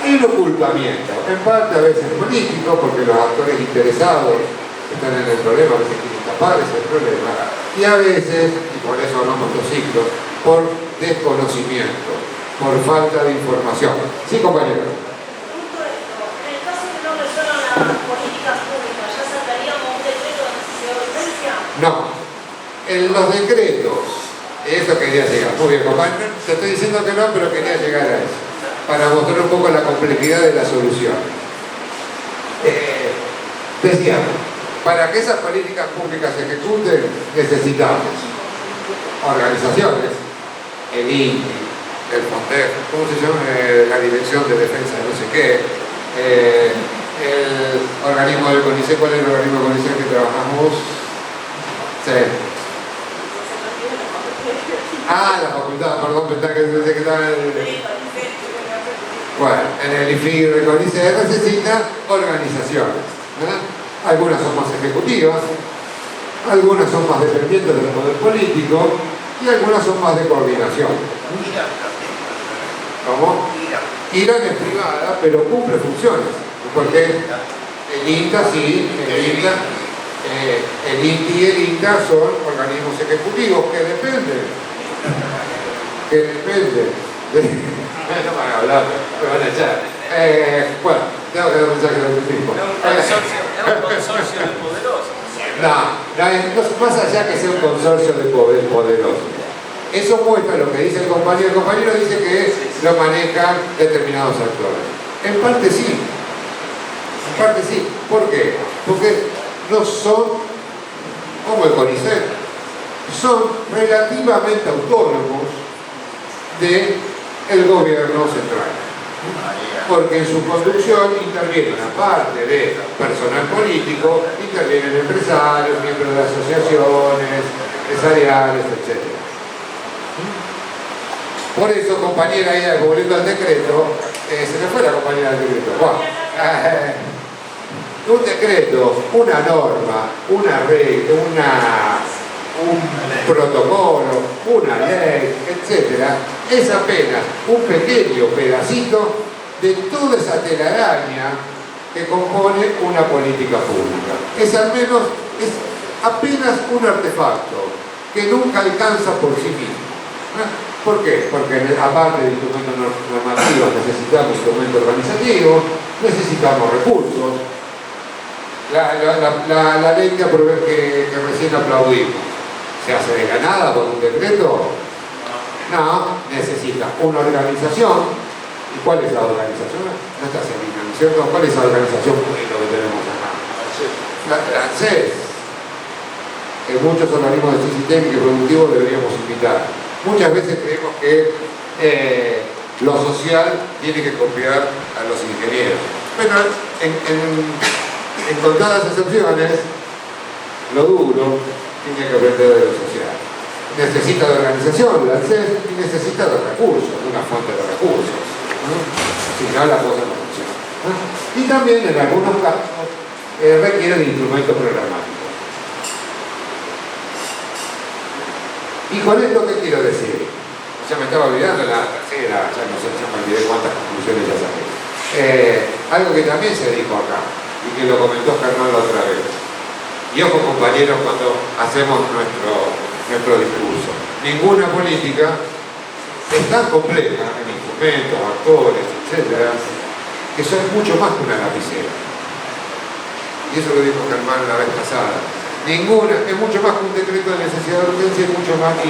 Y el ocultamiento, en parte a veces político, porque los actores interesados están en el problema, a veces quieren tapar ese problema, y a veces, y por eso hablamos los ciclos, por desconocimiento, por falta de información. Sí, compañero.
Justo esto, en el caso que no resuelvan las políticas públicas, ¿ya sacaríamos un decreto de necesidad de urgencia?
No. En los decretos, eso quería llegar. Muy bien, compañero, te estoy diciendo que no, pero quería llegar a eso, para mostrar un poco la complejidad de la solución. Decíamos, para que esas políticas públicas se ejecuten, necesitamos organizaciones, el INTI, el FONDER, ¿cómo se llama? La Dirección de Defensa de no sé qué, el organismo del CONICET. ¿Cuál es el organismo del CONICET que trabajamos? Sí. Ah, la facultad, perdón, pensaba que estaba en el... Bueno, en el IFI y CONICET necesita organizaciones. Algunas son más ejecutivas, algunas son más dependientes del poder político y algunas son más de coordinación. ¿Cómo? Irán es privada, pero cumple funciones. Porque el INTA sí, el INTI y el INTA son organismos ejecutivos que dependen de... No van a hablar, me van a echar. Bueno, tengo que dar un mensaje de tipo.
Es un consorcio de poderosos.
No, más allá que sea un consorcio de poderosos. Eso muestra lo que dice el compañero. El compañero dice que lo manejan determinados actores. En parte sí. En parte sí. ¿Por qué? Porque no son como el CONICET. Son relativamente autónomos del gobierno central. Porque en su conducción intervienen, aparte de personal político, intervienen empresarios, miembros de asociaciones, empresariales, etc. Por eso, compañera, ella volviendo al decreto, se me fue la compañera del decreto. Bueno, un decreto, una norma, una regla, un protocolo, una ley, etcétera, es apenas un pequeño pedacito de toda esa telaraña que compone una política pública. Es apenas un artefacto que nunca alcanza por sí mismo. ¿Por qué? Porque aparte de instrumentos normativos necesitamos instrumentos organizativos, necesitamos recursos. La ley que recién aplaudimos, ¿se hace de la nada por un decreto? No, necesita una organización. ¿Y cuál es la organización? No está Selina, ¿cierto? ¿Cuál es la organización pública que tenemos acá? La ANSES, que muchos organismos de ciencia técnica y productivo deberíamos invitar. Muchas veces creemos que lo social tiene que copiar a los ingenieros. Pero en contadas excepciones, lo duro tiene que aprender de lo social. Necesita de organización, la ANSES, y necesita de recursos, de una fuente de recursos. Si no, la cosa no funciona. Y también en algunos casos requiere de instrumentos programáticos. Y con esto, ¿qué quiero decir? Ya me estaba olvidando la tercera, ya no sé, ya me olvidé cuántas conclusiones ya saqué. Algo que también se dijo acá, y que lo comentó Germán la otra vez. Y ojo, compañeros, cuando hacemos nuestro discurso. Ninguna política es tan compleja en instrumentos, actores, etcétera, que son mucho más que una lapicera. Y eso lo dijo Germán la vez pasada. Ninguna, es mucho más que un decreto de necesidad de urgencia, es mucho más que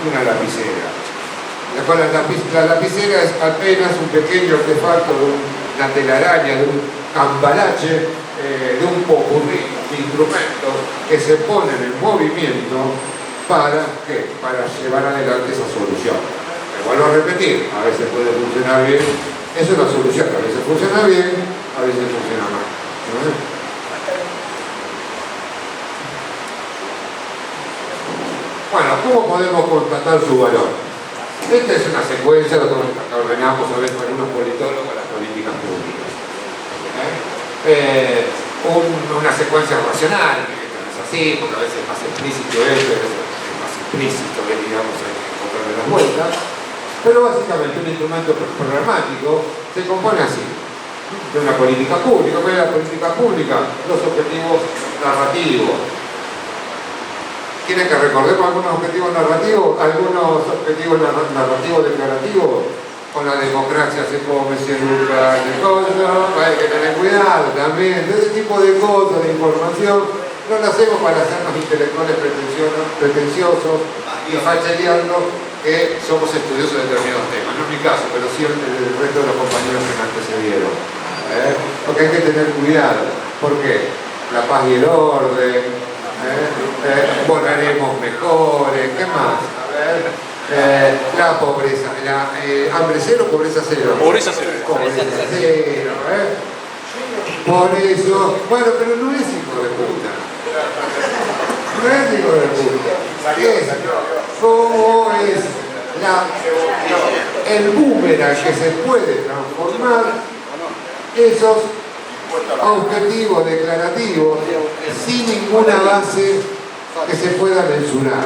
una lapicera. La lapicera es apenas un pequeño artefacto de una telaraña, de un cambalache, de un popurrí de instrumentos que se ponen en movimiento para llevar adelante esa solución. Me vuelvo a repetir, a veces puede funcionar bien, eso es la solución, a veces funciona bien, a veces funciona mal. ¿No? Bueno, ¿cómo podemos constatar su valor? Esta es una secuencia que ordenamos a veces con unos politólogos las políticas públicas. Una secuencia racional, que no es así, porque a veces es más explícito esto, a veces es más implícito, digamos, encontrarle las vueltas. Pero básicamente un instrumento programático se compone así, de una política pública. ¿Cuál es la política pública? Los objetivos narrativos. ¿Quieren que recordemos algunos objetivos narrativos? Algunos objetivos narrativos declarativos. Con la democracia se come, se educa, de cosas, hay que tener cuidado también. De ese tipo de cosas, de información, no lo hacemos para hacernos intelectuales pretenciosos y fachereando que somos estudiosos de determinados temas. No es mi caso, pero sí el resto de los compañeros que me antecedieron. Porque hay que tener cuidado. ¿Por qué? La paz y el orden. Volaremos mejores, ¿qué más? La pobreza, hambre cero, pobreza cero.
Pobreza cero.
Pobreza cero, Por eso, bueno, pero no es hijo de puta. No es hijo de puta. ¿Qué es? cómo es el boomerang que se puede transformar esos objetivos declarativos sin ninguna base que se pueda mencionar.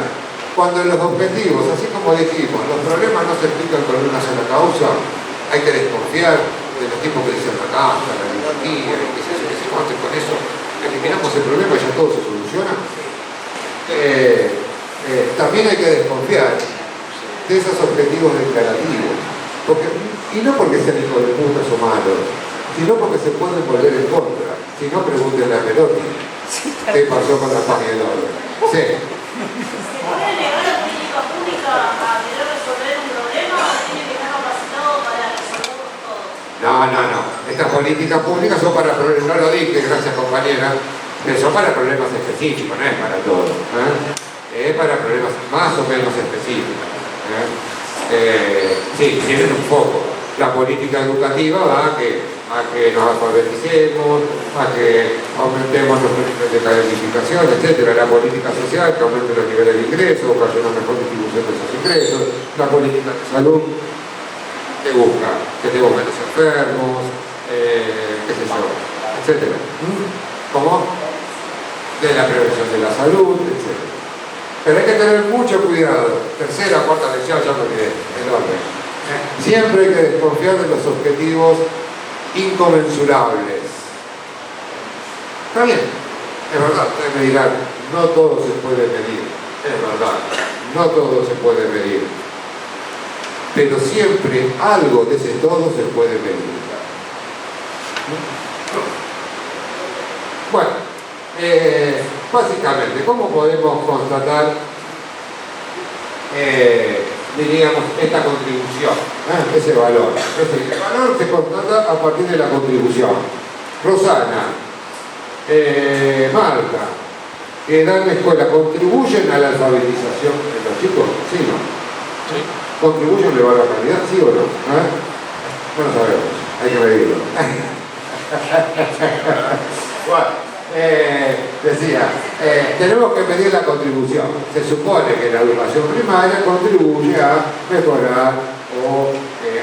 Cuando los objetivos, así como dijimos, los problemas no se explican con una sola causa, hay que desconfiar de los tipos que dicen la casta, la ideología, y qué sé yo, con eso eliminamos el problema y ya todo se soluciona. También hay que desconfiar de esos objetivos declarativos, y no porque sean hijos de putas o malos, sino porque se pueden volver en contra. Si no, pregúntenle a Perotti qué pasó con la paz y el orden. Sí.
¿Se puede negar la política pública a querer resolver un problema o tiene que estar capacitado para resolverlo todo?
No. Estas políticas públicas son para problemas, no lo dije, gracias compañera, que son para problemas específicos, no es para todos. Es para problemas más o menos específicos. Sí, tienen un foco. La política educativa va a que nos alfabeticemos, a que aumentemos los niveles de calificación, etc. La política social, que aumente los niveles de ingresos, que haya una mejor distribución de esos ingresos. La política de salud, que busca que tengamos menos enfermos, qué sé yo, etc. ¿Cómo? De la prevención de la salud, etc. Pero hay que tener mucho cuidado. Tercera, cuarta lección, ya me olvidé, el orden. Siempre hay que desconfiar de los objetivos inconmensurables. Está bien, es verdad, ustedes me dirán, no todo se puede medir. Es verdad, no todo se puede medir. Pero siempre algo de ese todo se puede medir. Bueno, básicamente, ¿cómo podemos constatar, diríamos, esta contribución? Ese valor. El valor se constata a partir de la contribución. Rosana, Marta, que dan escuela, ¿contribuyen a la alfabetización de los chicos? ¿Sí o no?
Sí.
¿Contribuyen de valor a calidad? ¿Sí o no? No lo sabemos, hay que medirlo. Bueno. Decía, tenemos que medir la contribución. Se supone que la educación primaria contribuye a mejorar o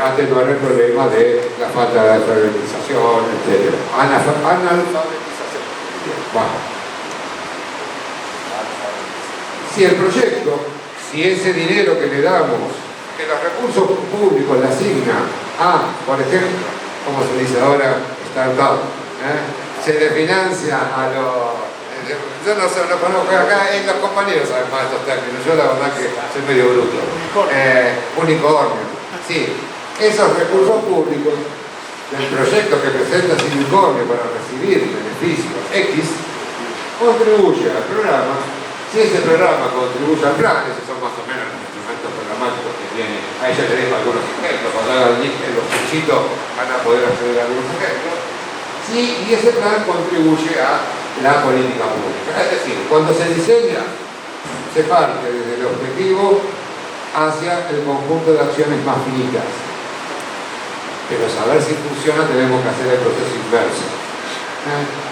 atenuar el problema de la falta de alfabetización, etc. Analfabetización. Bueno. Si el proyecto, si ese dinero que le damos, que los recursos públicos le asignan a, por ejemplo, como se dice ahora, startup, se le financia a los... Yo no sé, no conozco acá, los compañeros saben más estos términos, yo la verdad que soy medio bruto. Unicornio. Sí, esos recursos públicos del proyecto que presenta ese unicornio para recibir beneficios X, contribuye al programa. Si ese programa contribuye al plan, esos son más o menos los instrumentos programáticos que tiene, a ella le dejo algunos ejemplos, cuando hagan el link en los fichitos van a poder acceder a algunos ejemplos. Sí, y ese plan contribuye a la política pública. Es decir, cuando se diseña, se parte desde el objetivo hacia el conjunto de acciones más finitas. Pero saber si funciona tenemos que hacer el proceso inverso.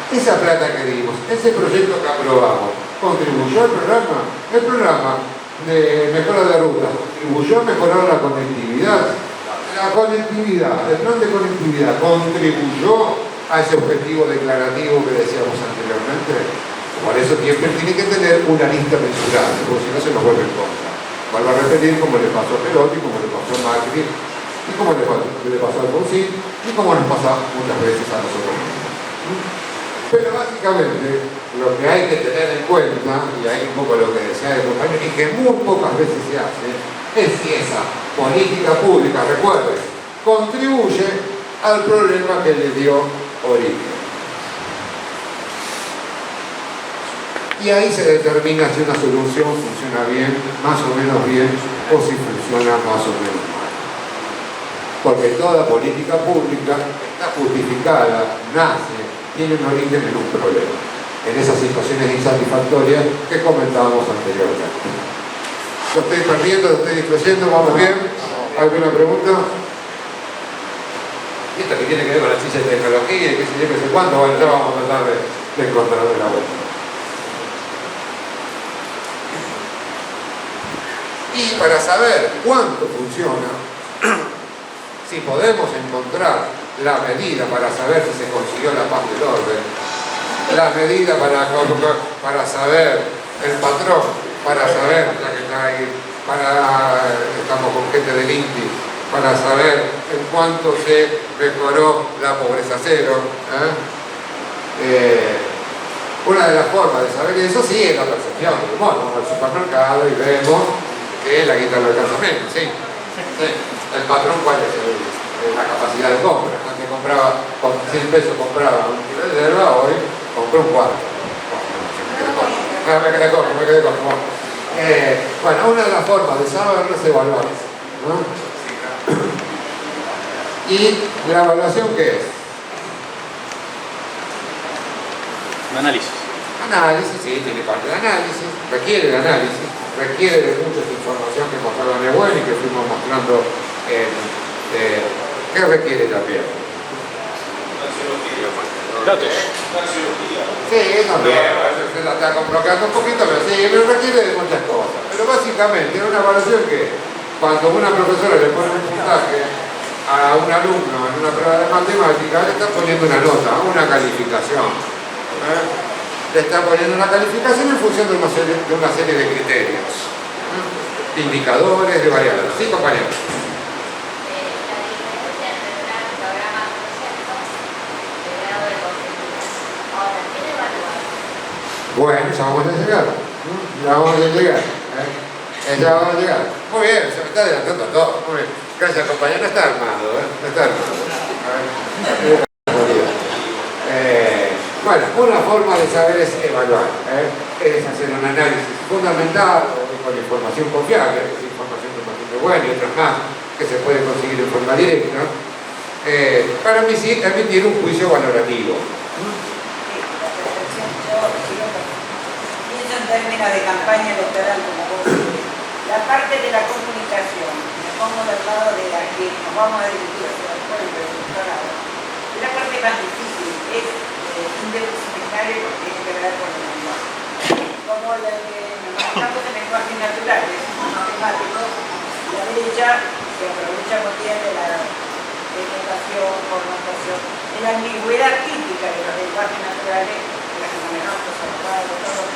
Esa plata que dimos, ese proyecto que aprobamos, ¿contribuyó al programa? El programa de mejora de rutas contribuyó a mejorar la conectividad. La conectividad, el plan de conectividad contribuyó a ese objetivo declarativo que decíamos anteriormente. Por eso siempre tiene que tener una lista mensurable, porque si no se nos vuelve en contra. Vuelvo a repetir como le pasó a Perotti, como le pasó a Macri, y como le pasó a Alfonsín, y como nos pasa muchas veces a nosotros mismos. Pero básicamente lo que hay que tener en cuenta, y ahí un poco lo que decía el compañero, y que muy pocas veces se hace, es si esa política pública, recuerden, contribuye al problema que le dio origen. Y ahí se determina si una solución funciona bien, más o menos bien, o si funciona más o menos mal. Porque toda política pública está justificada, nace, tiene un origen en un problema, en esas situaciones insatisfactorias que comentábamos anteriormente. ¿Lo estoy perdiendo? ¿Lo estoy discutiendo? ¿Vamos bien? ¿Alguna pregunta? Y esto que tiene que ver con la ciencia de tecnología y qué sé yo, qué sé cuánto, bueno, ya vamos a tratar de encontrar de la vuelta. Y para saber cuánto funciona, si podemos encontrar la medida para saber si se consiguió la paz del orden, la medida para saber el patrón, para saber, ya que está ahí, estamos con gente del INTI, para saber en cuánto se mejoró la pobreza cero. Una de las formas de saber eso sí es la percepción. Bueno, vamos al supermercado y vemos que la guita lo alcanza menos, ¿sí? Sí. El patrón, ¿cuál es? La capacidad de compra. Antes compraba, con 100 pesos compraba un kilo de hierba, hoy compró un cuarto. Me quedé corto. Bueno, una de las formas de saberlo es evaluar, ¿no? ¿Y la evaluación qué es?
Análisis.
Análisis, sí, tiene parte de análisis, requiere de análisis, requiere de mucha información que mostraba Nebuen y que fuimos mostrando ¿qué requiere también?
Datos.
Sí, también, se la está comprobando un poquito, pero requiere de muchas cosas. Pero básicamente es una evaluación que cuando una profesora le pone un puntaje a un alumno en una prueba de matemáticas, le está poniendo una nota, una calificación. Le está poniendo una calificación en función de una serie de criterios, de indicadores, de variables. Sí, compañeros. Bueno, ya vamos a llegar. Ya vamos a llegar. Ya vamos a llegar. Muy bien, se me está adelantando todo. Muy bien. Gracias, compañero. No está armado, No está armado. Bueno, una forma de saber es evaluar. Es hacer un análisis fundamental con información confiable, es información de Martín Nebuen y otras más que se puede conseguir en forma directa, para emitir un juicio valorativo.
Pienso en términos de campaña electoral, como vos decís. La parte de la comunicación, me pongo del lado de la que nos vamos a dirigir hacia el pueblo del electorado. La parte más difícil es indisciplinario porque tiene que ver con el lenguaje. Como la que manejamos en lenguaje natural, es matemático, la derecha se aprovecha muy bien de la denotación, connotación, de la ambigüedad típica de los lenguajes naturales, la que manejamos los abogados, todo.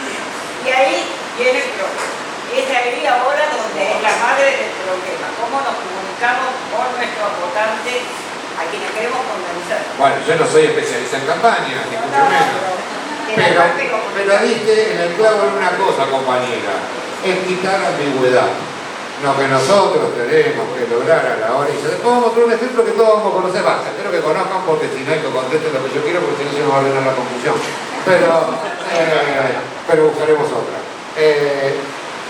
Y ahí viene el problema. Es ahí ahora donde es la madre del problema. ¿Cómo nos comunicamos con nuestros votantes a quienes queremos convencer?
Bueno, yo no soy especialista en campaña, ni mucho menos. Pero diste en el clavo en una cosa, compañera, es quitar la ambigüedad. Lo que nosotros tenemos que lograr a la hora, y después vamos a mostrar un ejemplo que todos vamos a conocer, basta, espero que conozcan porque si no hay que contesten lo que yo quiero porque si no se nos va a ordenar la confusión. Pero buscaremos otra.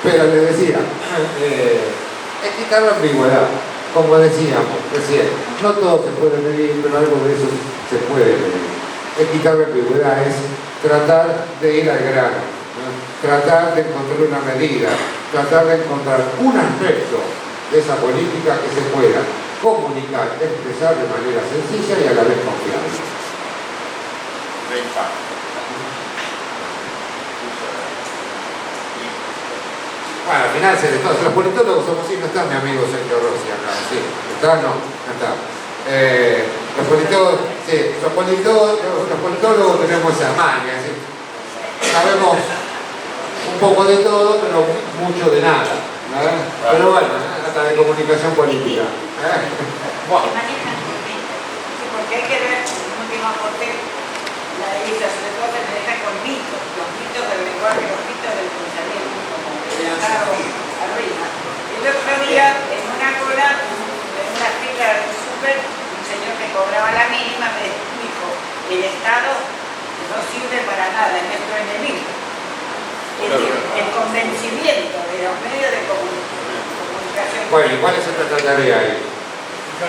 Pero les decía, es quitar la ambigüedad, como decíamos recién, no todo se puede medir, pero algo de eso se puede medir. Es quitar la ambigüedad, es tratar de ir al grano, ¿no? Tratar de encontrar una medida, tratar de encontrar un aspecto de esa política que se pueda comunicar, expresar de manera sencilla y a la vez confiable. Bueno, al final los politólogos somos así, no está mi amigo Sergio Rossi acá, ¿sí? ¿Está? No, no está. Los politólogos tenemos esa maña, ¿sí? Sabemos un poco de todo, pero mucho de nada, ¿verdad? Pero bueno, hasta de comunicación política. Bueno.
Sí, porque hay que ver, en último aporte, la derecha, sobre todo se maneja con mitos, los mitos del lenguaje, los mitos del pensamiento, como arriba. El otro día, en una cola, en una fila de un súper, un señor que cobraba la mínima me dijo: el Estado no sirve para nada, es nuestro enemigo. Es decir, el convencimiento de los medios de comunicación.
Bueno, ¿y cuál es esta tarea ahí?
Se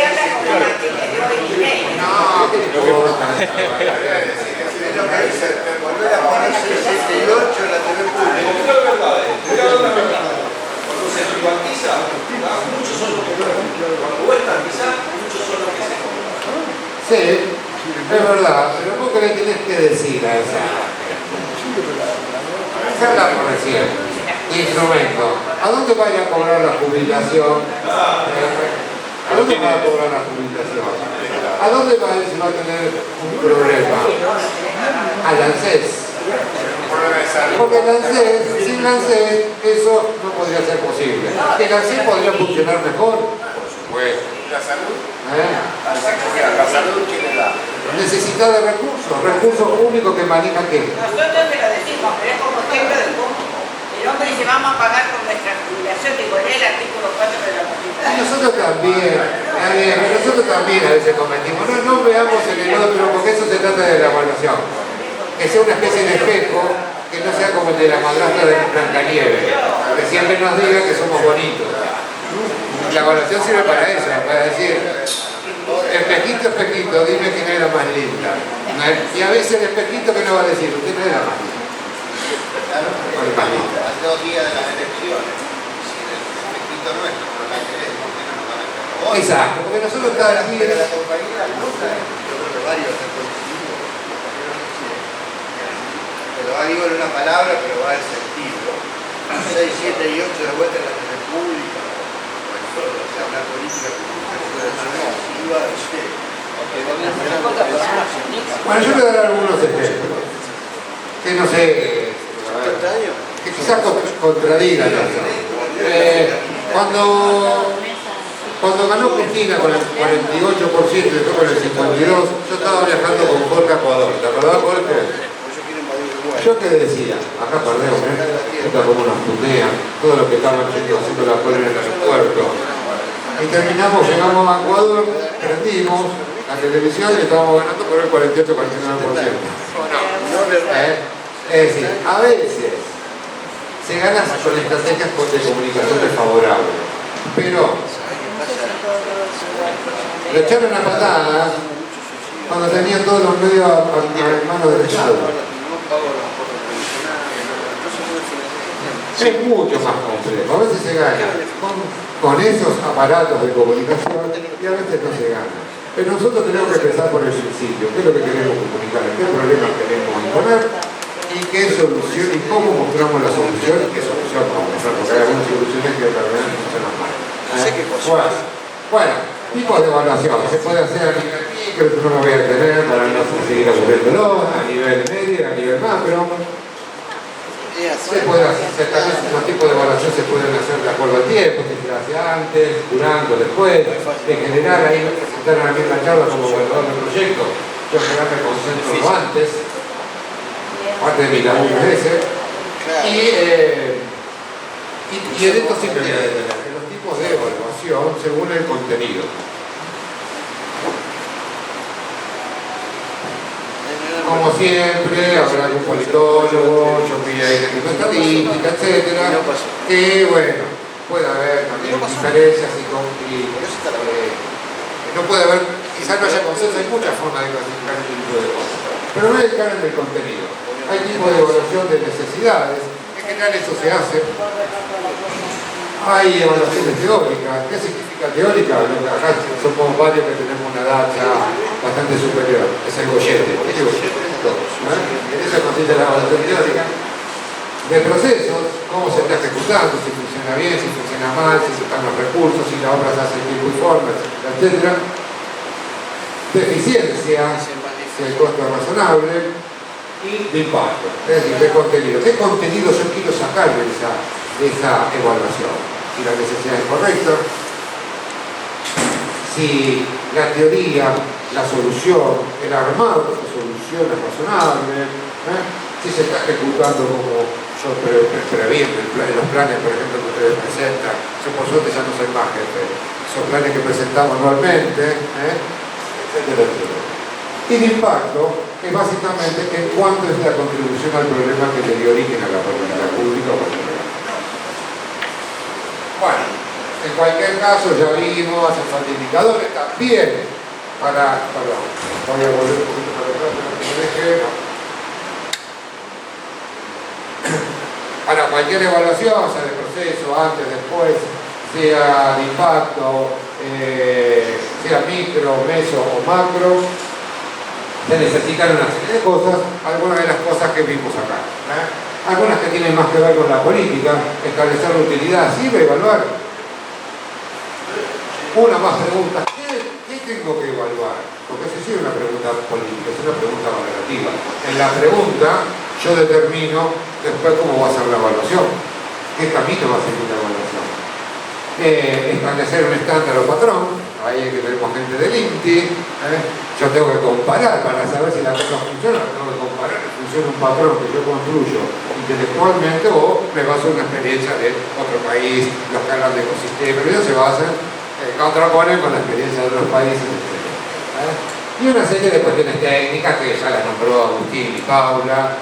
habla como Martínez de hoy y ley.
No, ¿qué importa?
Es lo que dice, volver a poner 68 en la TV pública.
Porque la verdad, voy a dar la verdad. Cuando se privatiza, muchos son los que mueren. Cuando vos estatizás, muchos son los que se mueren.
Sí, es verdad, pero vos qué le tenés que decir a esa. hablamos recién, instrumento. ¿A dónde va a ir a cobrar la jubilación? ¿A dónde va a cobrar la jubilación? ¿A dónde va a ir si va a tener un problema? Al ANSES. Porque el ANSES, sin el ANSES, eso no podría ser posible. Que el ANSES podría funcionar mejor. Pues,
¿La salud?
La
salud tiene la...
necesita de recursos públicos que manejan qué.
Nosotros te lo decimos, pero es como ejemplo de cómo el hombre dice vamos a pagar con nuestra jubilación, digo, lee el artículo 4 de la Constitución.
Y nosotros también a veces cometimos. No veamos en el otro, porque eso se trata de la evaluación. Que sea una especie de espejo, que no sea como el de la madrastra de Blancanieves, que siempre nos diga que somos bonitos. La evaluación sirve para eso, para decir, espejito, espejito, dime quién era más linda. Y a veces el espejito que nos va a decir, usted no era más linda.
Hace 2 días de las elecciones, si el espejito nuestro no la querés, ¿por qué no nos van a querer?
Exacto, porque nosotros cada día...
La compañía nunca, yo creo que varios han coincidido. Pero va, digo en una palabra, pero va el sentido. 6, 7 y 8 de vuelta en la República. O sea, una política pública,
Bueno, yo le voy a dar algunos ejemplos, que no sé, que quizás contradigan eso. Cuando ganó Cristina con el 48% y después con el 52%, yo estaba viajando con Jorge a Ecuador. ¿Te acordás, Jorge? Yo que decía, acá perdemos, esto como nos putean, todo lo que estaban haciendo la cola en el aeropuerto. Y terminamos, llegamos a Ecuador, prendimos la televisión y estábamos ganando por el 48-49%. Es decir, a veces se gana con estrategias de comunicación desfavorables, pero le echaron a patadas cuando tenían todos los medios a manos del Estado. Es mucho más complejo. A veces se gana con esos aparatos de comunicación y a veces no se gana. Pero nosotros tenemos que empezar por el principio. ¿Qué es lo que queremos comunicar? ¿Qué problemas queremos imponer? ¿Y qué solución? ¿Y cómo mostramos la solución? ¿Y qué solución vamos a mostrar? Porque hay algunas soluciones que realmente funcionan mal. Bueno, tipos de evaluación. Se puede hacer a nivel micro, que no lo voy a tener para no seguir aburriéndolo, a nivel medio, a nivel macro. Se puede hacer, también los tipos de evaluación se pueden hacer de acuerdo al tiempo, si se hace antes, durante, después. En general, ahí me presentaron a mí en la charla como evaluador del proyecto. Yo en general me concentro antes de mi laburo ese. Y en esto sí me voy a detener, en los tipos de evaluación según el contenido. Como siempre, habrá algún politólogo, yo fui ahí de tipo estadística, etcétera, que bueno, puede haber también diferencias y no puede haber, quizás no haya consenso, hay muchas formas de clasificar este tipo de cosas, pero no hay que en el contenido. Hay tipos de evaluación de necesidades, en general eso se hace. Hay evaluaciones teóricas. ¿Qué significa teórica? Acá somos varios que tenemos una data bastante superior. Es el gollete. En eso consiste la evaluación teórica. De procesos, cómo se está ejecutando, si funciona bien, si funciona mal, si se están los recursos, si la obra se hace en tiempo y forma, etc. De eficiencia, si el costo es razonable. Y de impacto, es decir, de contenido. ¿Qué contenido yo quiero sacar de esa evaluación? Si la necesidad es correcta, si la teoría, la solución, el armado de la solución es razonable, si se está ejecutando como yo preví en los planes, por ejemplo, que ustedes presentan. Yo por suerte ya no soy más jefe, esos planes que presentamos anualmente, etcétera, etcétera. Y de impacto es básicamente en cuánto es la contribución al problema que le dio origen a la política pública o al problema. Bueno, en cualquier caso ya vimos, hacen falta indicadores también para, perdón, voy a volver un poquito para atrás, pero que me deje. Para cualquier evaluación, sea de proceso, antes, después, sea de impacto, sea micro, meso o macro, se necesitan una serie de cosas, algunas de las cosas que vimos acá. algunas que tienen más que ver con la política, establecer la utilidad, ¿sirve evaluar? Una más pregunta, ¿qué tengo que evaluar? Porque eso sí es una pregunta política, es una pregunta valorativa. En la pregunta yo determino después cómo va a ser la evaluación, qué camino va a seguir la evaluación. Establecer un estándar o patrón, ahí que tenemos gente del INTI, yo tengo que comparar para saber si la cosa funciona, tengo que comparar si funciona un patrón que yo construyo intelectualmente o me baso en una experiencia de otro país, los que hablan de ecosistemas, ellos se basan, contraponen con la experiencia de otros países, etc. Y una serie de cuestiones técnicas que ya las nombró Agustín y Paula,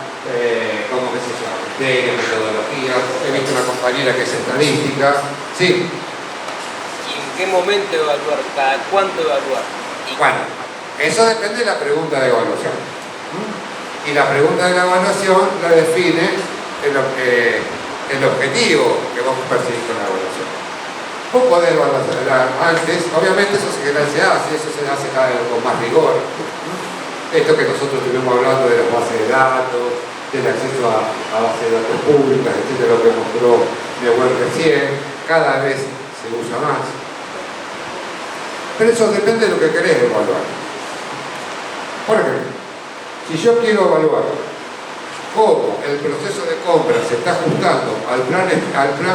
como qué sé yo, criterios, metodologías. He visto una compañera que es estadística. Sí.
¿Y en qué momento evaluar? ¿Cada cuánto evaluar?
Bueno, eso depende de la pregunta de evaluación. Y la pregunta de la evaluación la define el objetivo que vos perseguís con la evaluación. Vos podés evaluar antes, obviamente eso se hace, eso se hace cada vez con más rigor. Esto que nosotros estuvimos hablando de las bases de datos, del acceso a bases de datos públicas, etcétera, lo que mostró Neuer recién, cada vez se usa más. Pero eso depende de lo que querés evaluar. Por ejemplo, si yo quiero evaluar cómo el proceso de compra se está ajustando al plan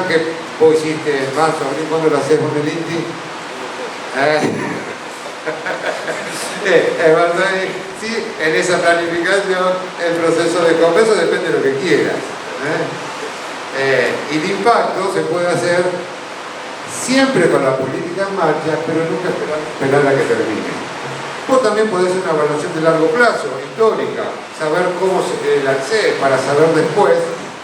que vos hiciste en marzo, abril, cuando lo haces con el INTI, sí, en esa planificación el proceso de compra, eso depende de lo que quieras. Y el impacto se puede hacer siempre con la política en marcha, pero nunca esperar a que termine. Vos también podés hacer una evaluación de largo plazo, histórica, saber cómo el acceso, para saber después,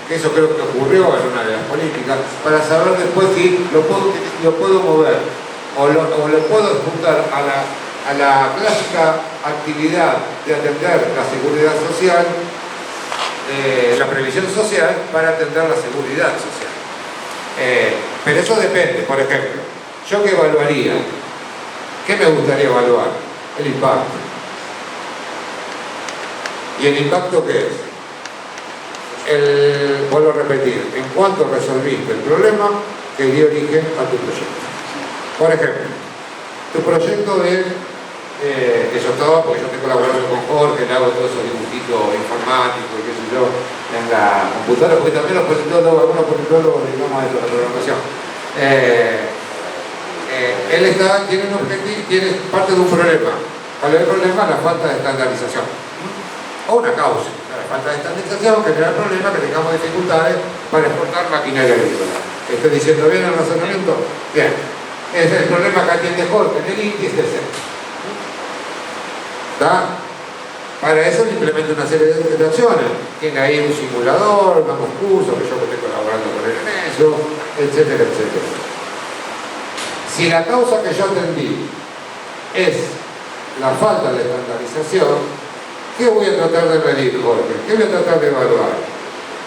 que eso creo que ocurrió en una de las políticas, para saber después si lo puedo mover o lo puedo juntar a la clásica actividad de atender la seguridad social, la previsión social, para atender la seguridad social. Pero eso depende. Por ejemplo, yo que evaluaría, ¿qué me gustaría evaluar? El impacto. ¿Y el impacto qué es? Vuelvo a repetir, en cuanto resolviste el problema que dio origen a tu proyecto. Por ejemplo, tu proyecto que yo estaba, porque yo estoy colaborando con Jorge, le hago todos esos dibujitos informáticos y qué sé yo, en la computadora, porque también los politólogos, algunos politólogos digamos de la programación. Él tiene un objetivo, tiene parte de un problema. ¿Cuál es el problema? La falta de estandarización. O una causa. La falta de estandarización genera el problema que tengamos dificultades para exportar maquinaria agrícola. ¿Estoy diciendo bien el razonamiento? Bien. Es el problema que atiende Jorge en el INTI, es ese. ¿Está? Para eso le implementa una serie de acciones. Tiene ahí un simulador, damos cursos, que yo estoy colaborando con él en eso, etcétera, etcétera. Si la causa que yo atendí es la falta de estandarización, ¿qué voy a tratar de medir, Jorge? ¿Qué voy a tratar de evaluar?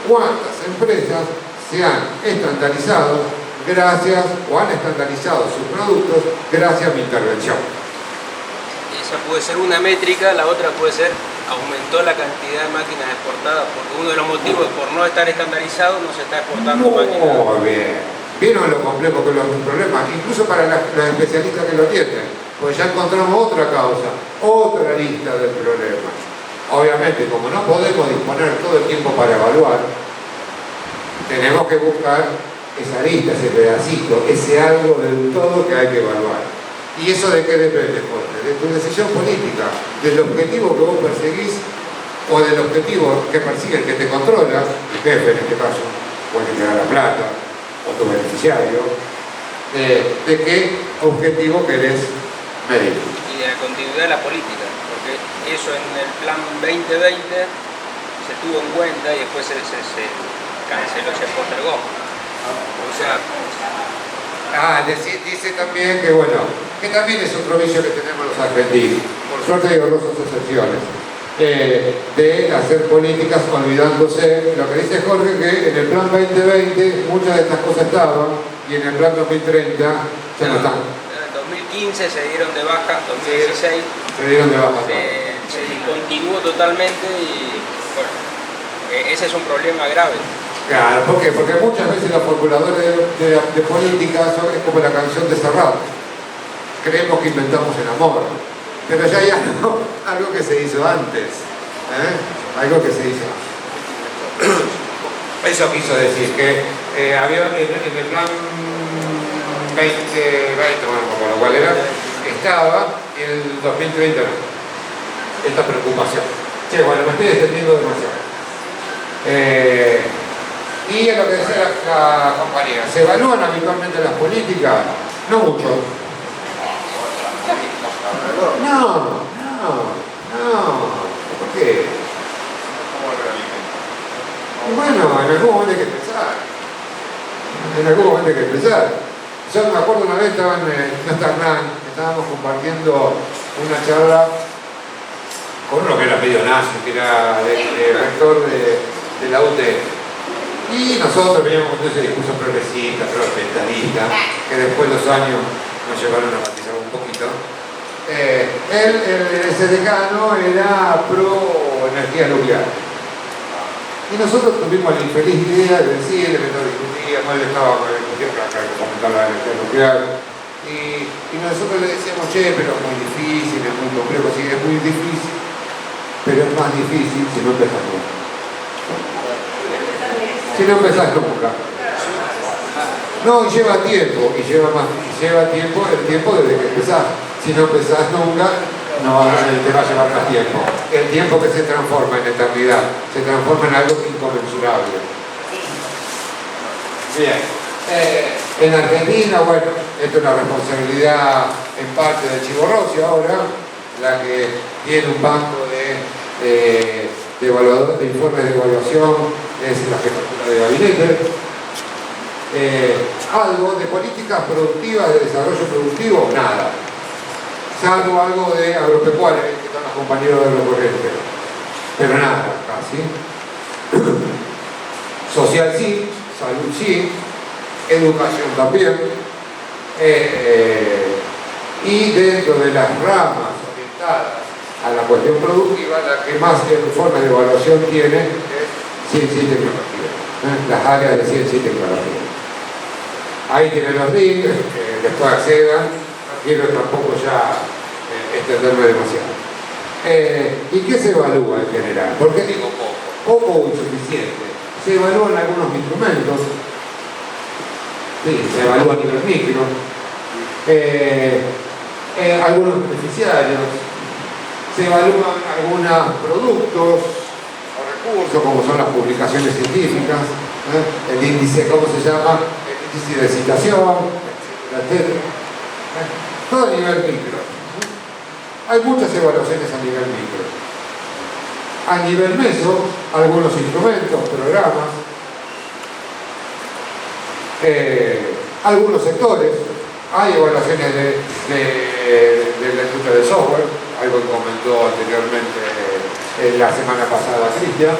¿Cuántas empresas se han estandarizado gracias o han estandarizado sus productos gracias a mi intervención?
Esa puede ser una métrica, la otra puede ser aumentó la cantidad de máquinas exportadas, porque uno de los motivos por no estar estandarizado no se está exportando máquinas.
Muy bien. ¿Vieron lo complejo que es un problema? Incluso para los especialistas que lo atienden, pues ya encontramos otra causa, otra lista del problema. Obviamente, como no podemos disponer todo el tiempo para evaluar, tenemos que buscar esa lista, ese pedacito, ese algo del todo que hay que evaluar. ¿Y eso de qué depende, Jorge? De tu decisión política, del objetivo que vos perseguís o del objetivo que persigue el que te controla, el jefe en este caso, o el que te da la plata, o tu beneficiario, de qué objetivo querés medir.
Y de la continuidad de la política, porque eso en el plan 2020 se tuvo en cuenta y después se canceló, se postergó. O sea...
dice también que, bueno, que también es otro vicio que tenemos los argentinos, por suerte hay dolorosas excepciones, de hacer políticas olvidándose, lo que dice Jorge, que en el plan 2020 muchas de estas cosas estaban y en el plan 2030 ya no están.
En 2015 se dieron de baja, 2016
se dieron de baja.
se discontinuó totalmente y bueno, Ese es un problema grave.
Claro, ¿por qué? Porque muchas veces los formuladores de política son es como la canción de Serrat. Creemos que inventamos el amor, pero ya hay algo que se hizo antes. Algo que se hizo antes. Eso quiso decir que había en el plan 2020, con lo cual era, estaba el 2030 no. Esta preocupación. Che, bueno, me estoy extendiendo demasiado. Y es lo que decía la compañera, ¿se evalúan habitualmente las políticas? No mucho. No. ¿Por qué? Bueno, en algún momento hay que empezar. Yo me acuerdo una vez estábamos compartiendo una charla con uno que era medio nazi, que era el rector de la UT. Y nosotros veníamos con ese discurso progresista, protestarista, que después los años nos llevaron a matizar un poquito. Ese decano era pro energía nuclear. Y nosotros tuvimos la infeliz idea de decirle que no discutíamos, él estaba discutiendo que comentar la energía nuclear. Y nosotros le decíamos, che, pero es muy difícil, es muy complejo, sí, es muy difícil, pero es más difícil si no empezás nunca. Si no empezás nunca. No, y lleva tiempo, el tiempo desde que empezás. Si no empezás nunca, no te va a llevar más tiempo. El tiempo que se transforma en eternidad, se transforma en algo inconmensurable. Bien. En Argentina, bueno, esto es una responsabilidad en parte del Chivo Rossi ahora, la que tiene un banco de informes de evaluación, es la jefatura de gabinete. Algo de políticas productivas, de desarrollo productivo, nada. Salvo algo de agropecuaria, que están los compañeros de agrocorriente. Pero nada, casi. Social sí, salud sí, educación también. Y dentro de las ramas orientadas a la cuestión productiva, la que más informes de evaluación tiene es ciencia y tecnología. Las áreas de ciencia y tecnología. Ahí tienen los links, después accedan. No quiero tampoco ya extenderme demasiado. ¿Y qué se evalúa en general? ¿Por qué digo poco? Poco o insuficiente. Se evalúan algunos instrumentos. Sí, se evalúa a nivel micro. Algunos beneficiarios. Se evalúan algunos productos o recursos, como son las publicaciones científicas, el índice, ¿cómo se llama? El índice de citación, etcétera. Todo a nivel micro. Hay muchas evaluaciones a nivel micro. A nivel meso, algunos instrumentos, programas, algunos sectores. Hay evaluaciones de la industria del software, algo que comentó anteriormente la semana pasada Cristian.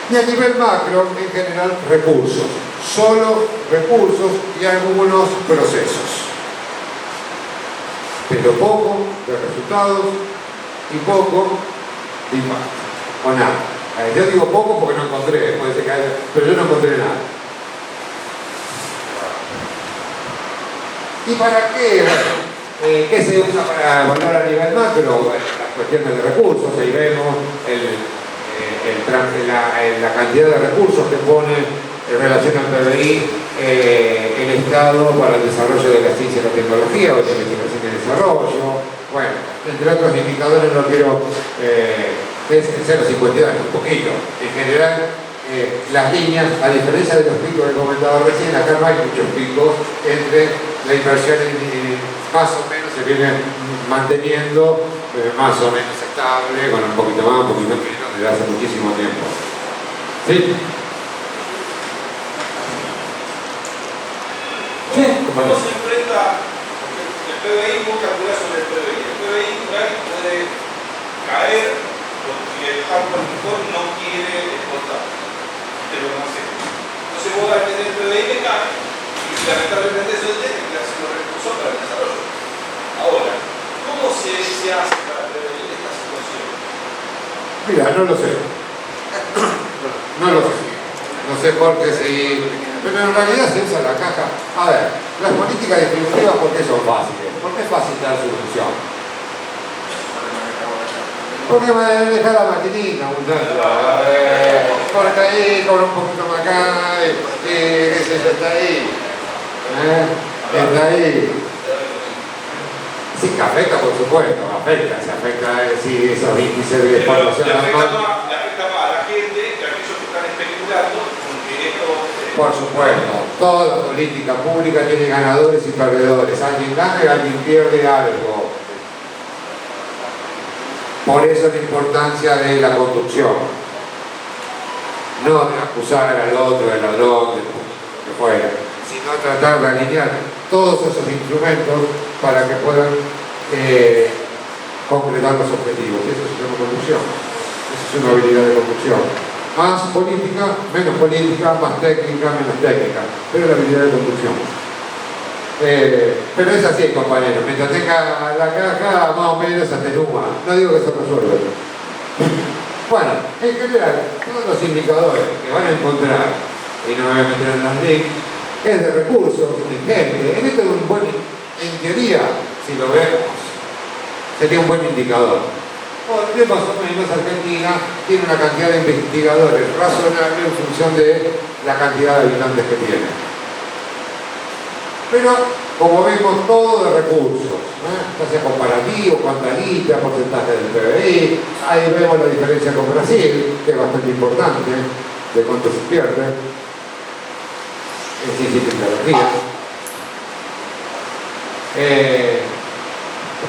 Y a nivel macro, en general, recursos. Solo recursos y algunos procesos. Pero poco de resultados y poco de impacto. O nada. Yo digo poco porque no encontré, puede ser que haya, pero yo no encontré nada. ¿Y para qué? ¿Qué se usa para evaluar a nivel macro? Bueno, las cuestiones de recursos, ahí vemos la cantidad de recursos que pone en relación al PBI el Estado para el desarrollo de la ciencia y la tecnología o de la investigación y desarrollo. Bueno, entre otros indicadores no quiero es 0,52, un poquito. En general, las líneas, a diferencia de los picos que he comentado recién, acá no hay muchos picos entre la inversión más o menos se viene manteniendo más o menos estable, con un poquito más, un poquito menos, desde hace muchísimo tiempo. ¿Sí?
¿Cómo se enfrenta? Porque el PBI, vos calculás sobre el PBI. El PBI puede caer porque el campo agricultor no quiere exportar. Te lo almacena. Entonces vos vas a tener el PBI que cae y lamentablemente eso tiene que hacer los recursos para el desarrollo. Ahora, ¿cómo se hace para prevenir esta situación?
Mira, no lo sé. No lo sé. No sé por qué sí. Pero en realidad se usa la caja. A ver, las políticas distributivas, ¿por qué son fáciles? ¿Por qué es fácil dar solución? Porque me deja la maquinita, muchachos. Corta ahí, cobra un poquito más acá, qué sé yo, está ahí. Está ahí. Sí, que afecta, por supuesto, afecta, se afecta si esos índices de exportación.
Le afecta más a la gente que a aquellos que están especulando con que esto.
Por supuesto, toda política pública tiene ganadores y perdedores. Alguien gana y alguien pierde algo. Por eso la importancia de la conducción. No de acusar al otro de ladrón, de lo que fuera, sino tratar de alinear todos esos instrumentos para que puedan concretar los objetivos. Y eso se llama conducción. Esa es una habilidad de conducción. Más política, más técnica, menos técnica, pero la habilidad de conducción. Pero es así, compañeros, mientras tenga la caja, más o menos atenúa. No digo que se resuelva. Bueno, en general, todos los indicadores que van a encontrar, y no me voy a meter en las links, es de recursos, de gente. En esto es un buen, en teoría, si lo vemos, sería un buen indicador. Porque más o menos Argentina tiene una cantidad de investigadores razonable en función de la cantidad de habitantes que tiene. Pero, como vemos, todo de recursos, ya sea comparativo, cuánta guita, porcentaje del PBI, ahí vemos la diferencia con Brasil, que es bastante importante, de cuánto se pierde, en ciencia y tecnología.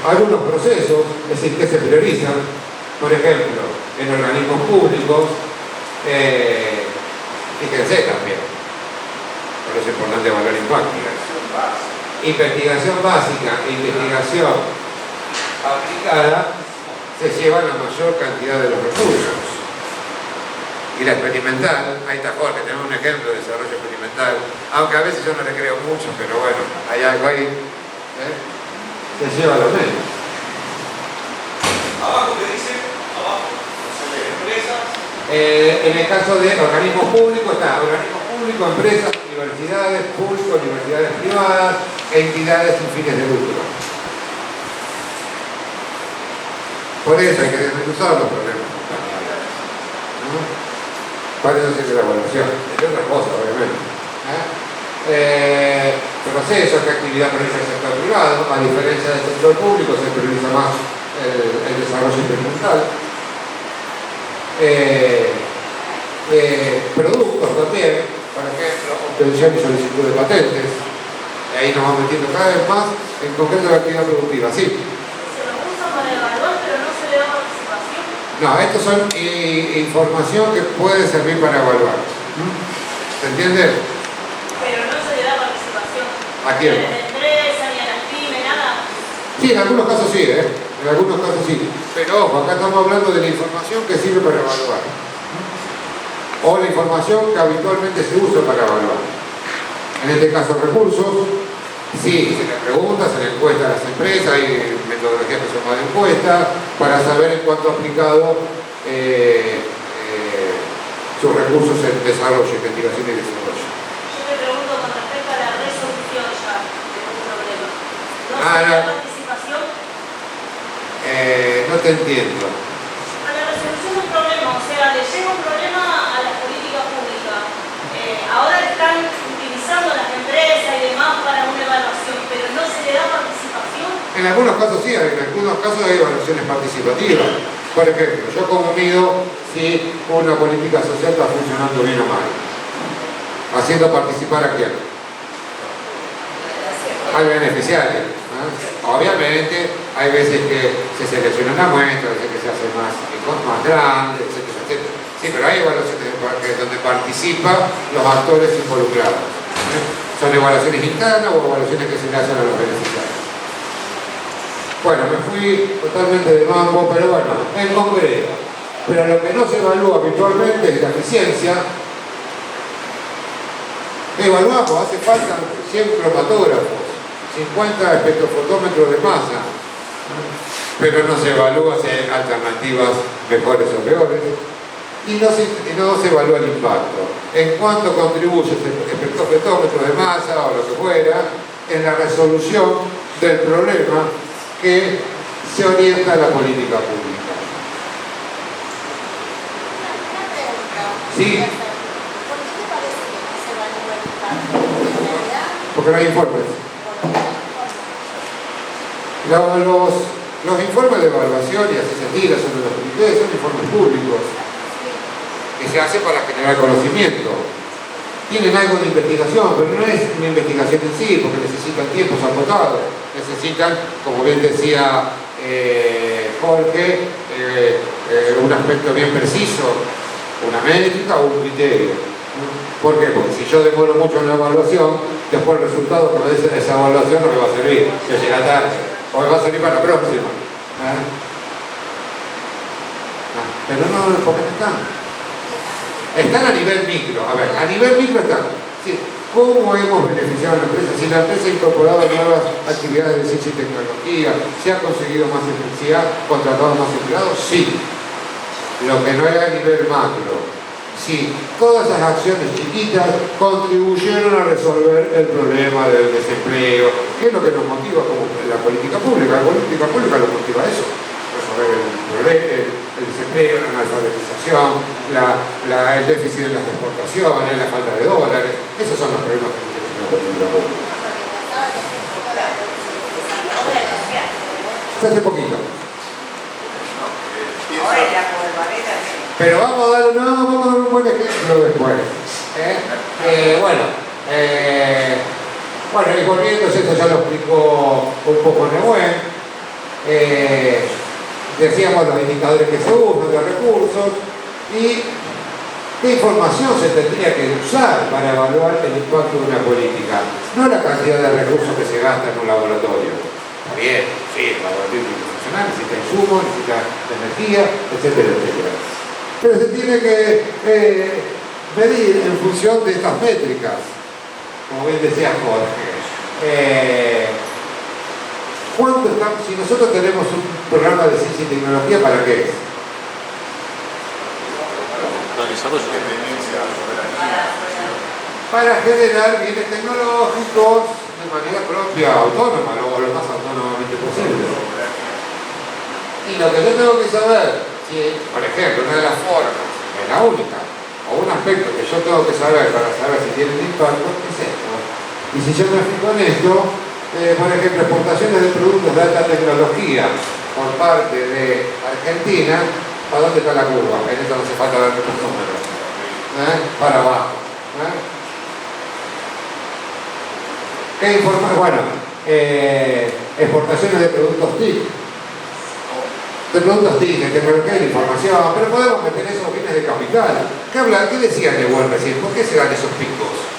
Algunos procesos, es decir, que se priorizan, por ejemplo, en organismos públicos, fíjense también, por eso es importante evaluar impacto. Investigación básica e investigación aplicada se llevan la mayor cantidad de los recursos. Y la experimental, ahí está Jorge, tenemos un ejemplo de desarrollo experimental, aunque a veces yo no le creo mucho, pero bueno, hay algo ahí, se lleva lo menos.
Abajo que dice, abajo, empresas.
En el caso de organismos públicos está organismos públicos, empresas, universidades públicas, universidades privadas, entidades sin fines de lucro. Por eso hay que desmenuzar los problemas. ¿No? Para eso sirve la evaluación, entre otras cosas, obviamente. Procesos, qué actividad prioriza el sector privado, a diferencia del sector público se prioriza más el desarrollo experimental. Productos también, por ejemplo, obtención y solicitud de patentes. Y ahí nos vamos metiendo cada vez más en concreto la actividad productiva. Sí.
Se lo usa para evaluar, pero no se le da participación.
No, estos son información que puede servir para evaluar. ¿Se entiende?
Pero no se le da participación.
¿A quién?
Ni a la empresa, ni a las pymes, nada.
Sí, en algunos casos sí, en algunos casos sí. Pero ojo, acá estamos hablando de la información que sirve para evaluar. O la información que habitualmente se usa para evaluar. En este caso, recursos, sí, se le pregunta, se le encuesta a las empresas, hay metodologías que son más de encuesta, para saber en cuánto ha aplicado sus recursos en desarrollo, investigación y desarrollo.
Yo te pregunto con respecto a la resolución ya de un problema. ¿No
Ah,
se le da
no.
participación?
No te entiendo.
A la resolución de un problema, o sea, le llega un problema a la política pública. Ahora están utilizando las empresas y demás para una evaluación, pero no se le da participación.
En algunos casos sí, en algunos casos hay evaluaciones participativas. Por ejemplo, yo como mido si una política social está funcionando bien o mal. Haciendo participar a quién. Al beneficiario. Obviamente hay veces que se selecciona una muestra, hay veces que se hace más grande, etcétera, etcétera. Sí, pero hay evaluaciones donde participan los actores involucrados. Son evaluaciones internas o evaluaciones que se le hacen a los beneficiarios. Bueno, me fui totalmente de mambo, pero bueno, en concreto. Pero lo que no se evalúa habitualmente es la eficiencia. Evaluamos, hace falta 100 cromatógrafos, 50 espectrofotómetros de masa. pero no se evalúa si hay alternativas mejores o peores, y no se evalúa el impacto. En cuánto contribuye este espectrómetro de masa o lo que fuera en la resolución del problema que se orienta a la política pública. Sí. Porque no hay informes. Los informes de evaluación, y así se tira sobre los comités, son informes públicos que se hacen para generar conocimiento. Tienen algo de investigación, pero no es una investigación en sí, porque necesitan tiempos acotados. Necesitan, como bien decía Jorge, un aspecto bien preciso, una métrica o un criterio. ¿Por qué? Porque si yo demoro mucho en la evaluación, después el resultado que me dice esa evaluación no me va a servir, si llega tarde, o me va a servir para la próxima. Pero no, porque están a nivel micro. A ver, a nivel micro están. Sí. ¿Cómo hemos beneficiado a la empresa? Si la empresa ha incorporado nuevas actividades de ciencia y tecnología, ¿se ha conseguido más eficiencia, contratado más empleados? Sí. Lo que no es a nivel macro. Sí, todas esas acciones chiquitas contribuyeron a resolver el problema del desempleo, que es lo que nos motiva como la política pública. La política pública lo motiva eso, resolver el desempleo, la analfabetización, el déficit de las exportaciones, la falta de dólares. Esos son los problemas que tiene la política pública. Hace poquito. Pero vamos a dar un buen ejemplo después. Y volviendo, esto ya lo explicó un poco Nehuen. Decíamos los indicadores que se usan, los recursos, y qué información se tendría que usar para evaluar el impacto de una política. No la cantidad de recursos que se gasta en un laboratorio. Está bien, sí, el laboratorio funcional necesita insumos, necesita energía, etcétera, etcétera. Pero se tiene que medir en función de estas métricas, como bien decía Jorge. Si nosotros tenemos un programa de ciencia y tecnología, ¿para qué es? Para generar bienes tecnológicos de manera propia, autónoma, lo más autónomamente posible. Y lo que yo tengo que saber, si, por ejemplo, una de las formas, es la única, o un aspecto que yo tengo que saber para saber si tiene un impacto, es esto. Y si yo me fijo en esto, por ejemplo, exportaciones de productos de alta tecnología por parte de Argentina, ¿para dónde está la curva? En esto no hace falta ver los números. Para abajo. ¿Qué información? Bueno, exportaciones de productos TIC. De productos TIC, de tecnología de información, pero podemos meter esos bienes de capital. ¿Qué decía Nehuen recién? ¿Por qué se dan esos picos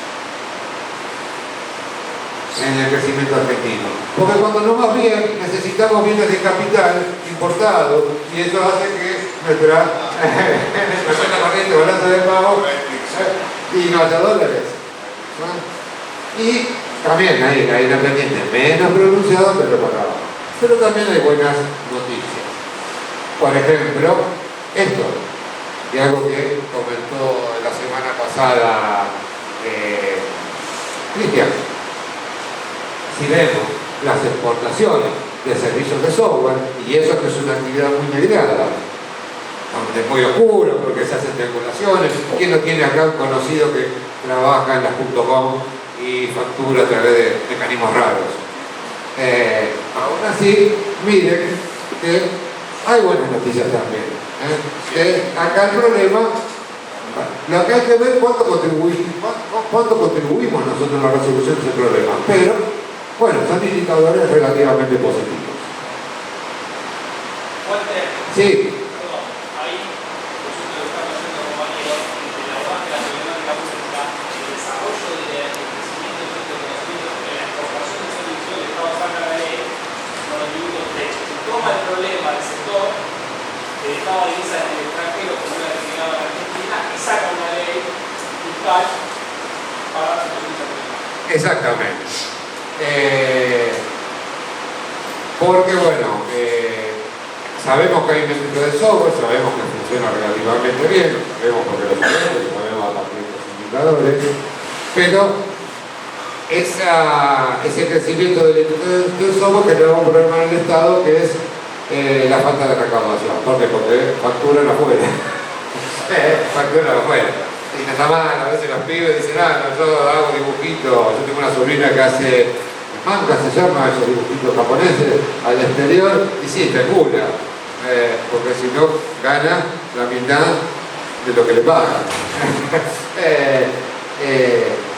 en el crecimiento argentino? Porque cuando nos va bien necesitamos bienes de capital importados y eso hace que nuestra cuenta corriente, balanza de pago y no haya dólares. Y también hay una pendiente menos pronunciada, pero para abajo. Pero también hay buenas noticias. Por ejemplo, esto, y algo que comentó la semana pasada Cristian. Si vemos las exportaciones de servicios de software, y eso que es una actividad muy negrada, aunque es muy oscuro porque se hacen triangulaciones, ¿quién no tiene acá un conocido que trabaja en las .com y factura a través de mecanismos raros? Aún así, miren que hay buenas noticias también. Acá el problema, lo que hay que ver cuánto contribuimos nosotros en la resolución de ese problema. Pero, bueno, son indicadores relativamente positivos. Sí.
El problema del sector que dejaba divisas en el extranjero como una determinada en Argentina y saca una ley fiscal para la situación.
Exactamente. Porque bueno, Sabemos que hay un industria de software, sabemos que funciona relativamente bien, lo sabemos porque lo sabemos a partir de los indicadores, pero ese crecimiento del software genera un problema en el Estado que es la falta de recaudación. ¿Por qué? Porque facturan afuera. Facturan afuera. Y nada más, a veces los pibes dicen, no, yo hago dibujitos, yo tengo una sobrina que hace manga, se llama, esos dibujitos japoneses, al exterior, y sí, especula, porque si no, gana la mitad de lo que le pagan.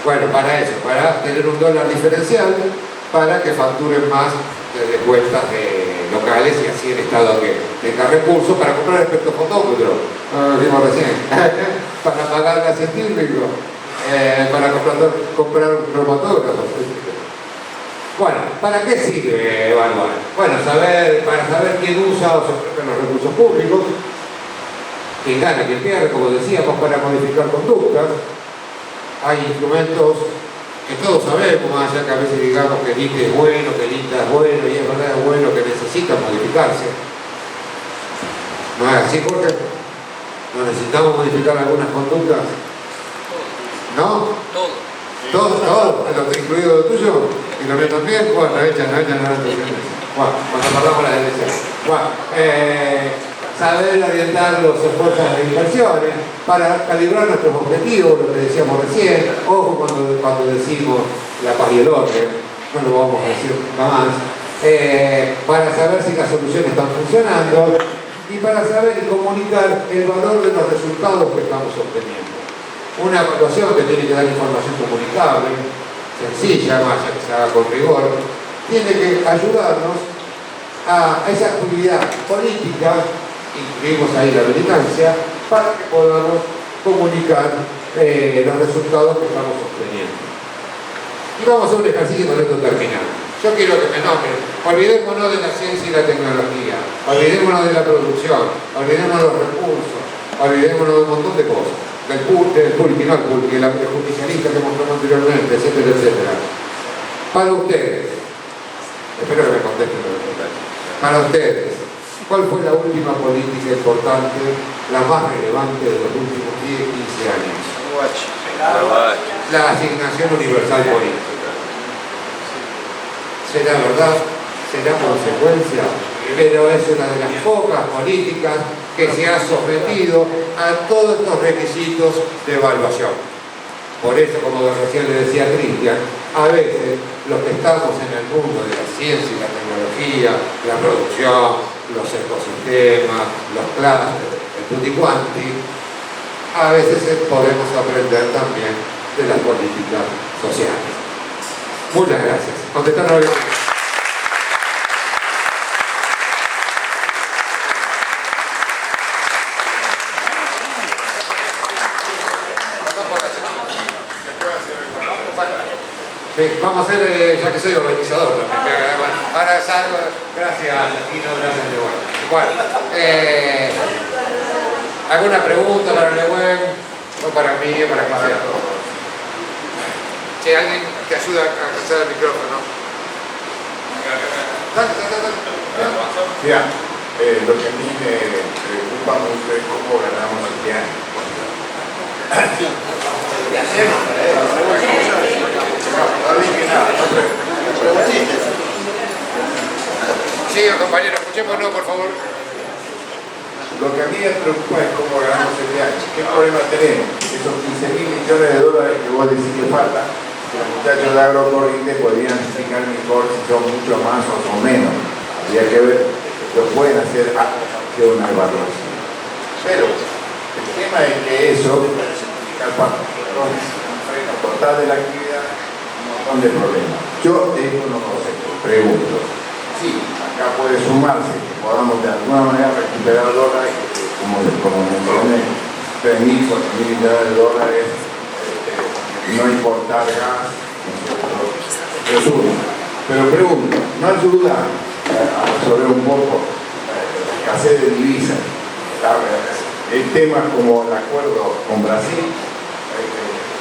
Bueno, para eso, para tener un dólar diferencial, para que facturen más de cuentas locales y así el Estado que tenga recursos para comprar espectrofotómetros, lo dijimos recién, para pagar gas científico, para comprar cromatógrafos. Bueno, ¿para qué sirve evaluar? Bueno, para saber quién usa o se ofrecen los recursos públicos, quién gana, quién pierde, como decíamos, para modificar conductas. Hay instrumentos que todos sabemos, más allá que a veces digamos que el INE es bueno, que el INTA es bueno, y es verdad, es bueno, que necesita modificarse. ¿No es así, Jorge? ¿No necesitamos modificar algunas conductas? ¿No? Todo, incluido lo tuyo, y lo mío también. Bueno, no echan. Bueno, cuando hablamos de la elección. Bueno, saber orientar los esfuerzos de inversiones para calibrar nuestros objetivos, lo que decíamos recién. Ojo cuando decimos la paz y el orden, no lo vamos a decir nunca más. Para saber si las soluciones están funcionando y para saber y comunicar el valor de los resultados que estamos obteniendo. Una evaluación que tiene que dar información comunicable, sencilla, más allá que se haga con rigor, tiene que ayudarnos a esa actividad política, incluimos ahí la militancia, para que podamos comunicar los resultados que estamos obteniendo. Y vamos a hacer un ejercicio con esto terminado. Yo quiero que me nombren, olvidémonos de la ciencia y la tecnología, olvidémonos de la producción, olvidémonos de los recursos, olvidémonos de un montón de cosas. Del pulqui, no el pulqui, el justicialista que mostramos anteriormente, etcétera, etcétera. Para ustedes, espero que me contesten lo que para ustedes, ¿cuál fue la última política importante, la más relevante de los últimos 10, 15 años? La asignación universal política. ¿Será verdad? ¿Será consecuencia? Pero es una de las pocas políticas que se ha sometido a todos estos requisitos de evaluación. Por eso, como recién le decía Cristian, a veces los que estamos en el mundo de la ciencia y la tecnología, la producción, los ecosistemas, los clústeres, el tutti quanti, a veces podemos aprender también de las políticas sociales. Muchas gracias. Contestaron bien. Sí, vamos a hacer, ya que soy organizador también. Bueno, ahora salgo, gracias Tino, gracias Lewin. Bueno, ¿alguna pregunta para Lewin? O para mí, o para que sea. Si alguien te ayuda a alcanzar el micrófono. Dale.
Mira, lo que a mí me preocupa mucho es cómo ganamos este año.
¿Qué hacemos para eso?
Sí, compañero, escuchémonos, por favor.
Lo que a mí me preocupa es cómo ganamos este año. ¿Qué problema tenemos? Esos 15.000 millones de dólares que vos decís que faltan, que los muchachos de Agrocorriente podrían explicar mejor si son mucho más o son menos. Habría que ver, lo pueden hacer de una evaluación. Pero el tema es que eso significa el paso. Entonces, un freno total de la actividad, un montón de problemas. Yo tengo unos conceptos, pregunto. Sí, acá puede sumarse que podamos de alguna manera recuperar dólares, como mencioné, 3.000, 4.000 millones de dólares, no importar gas, resumen. Pero pregunto, ¿no ayuda a resolver un poco la escasez de divisas? El tema como el acuerdo con Brasil,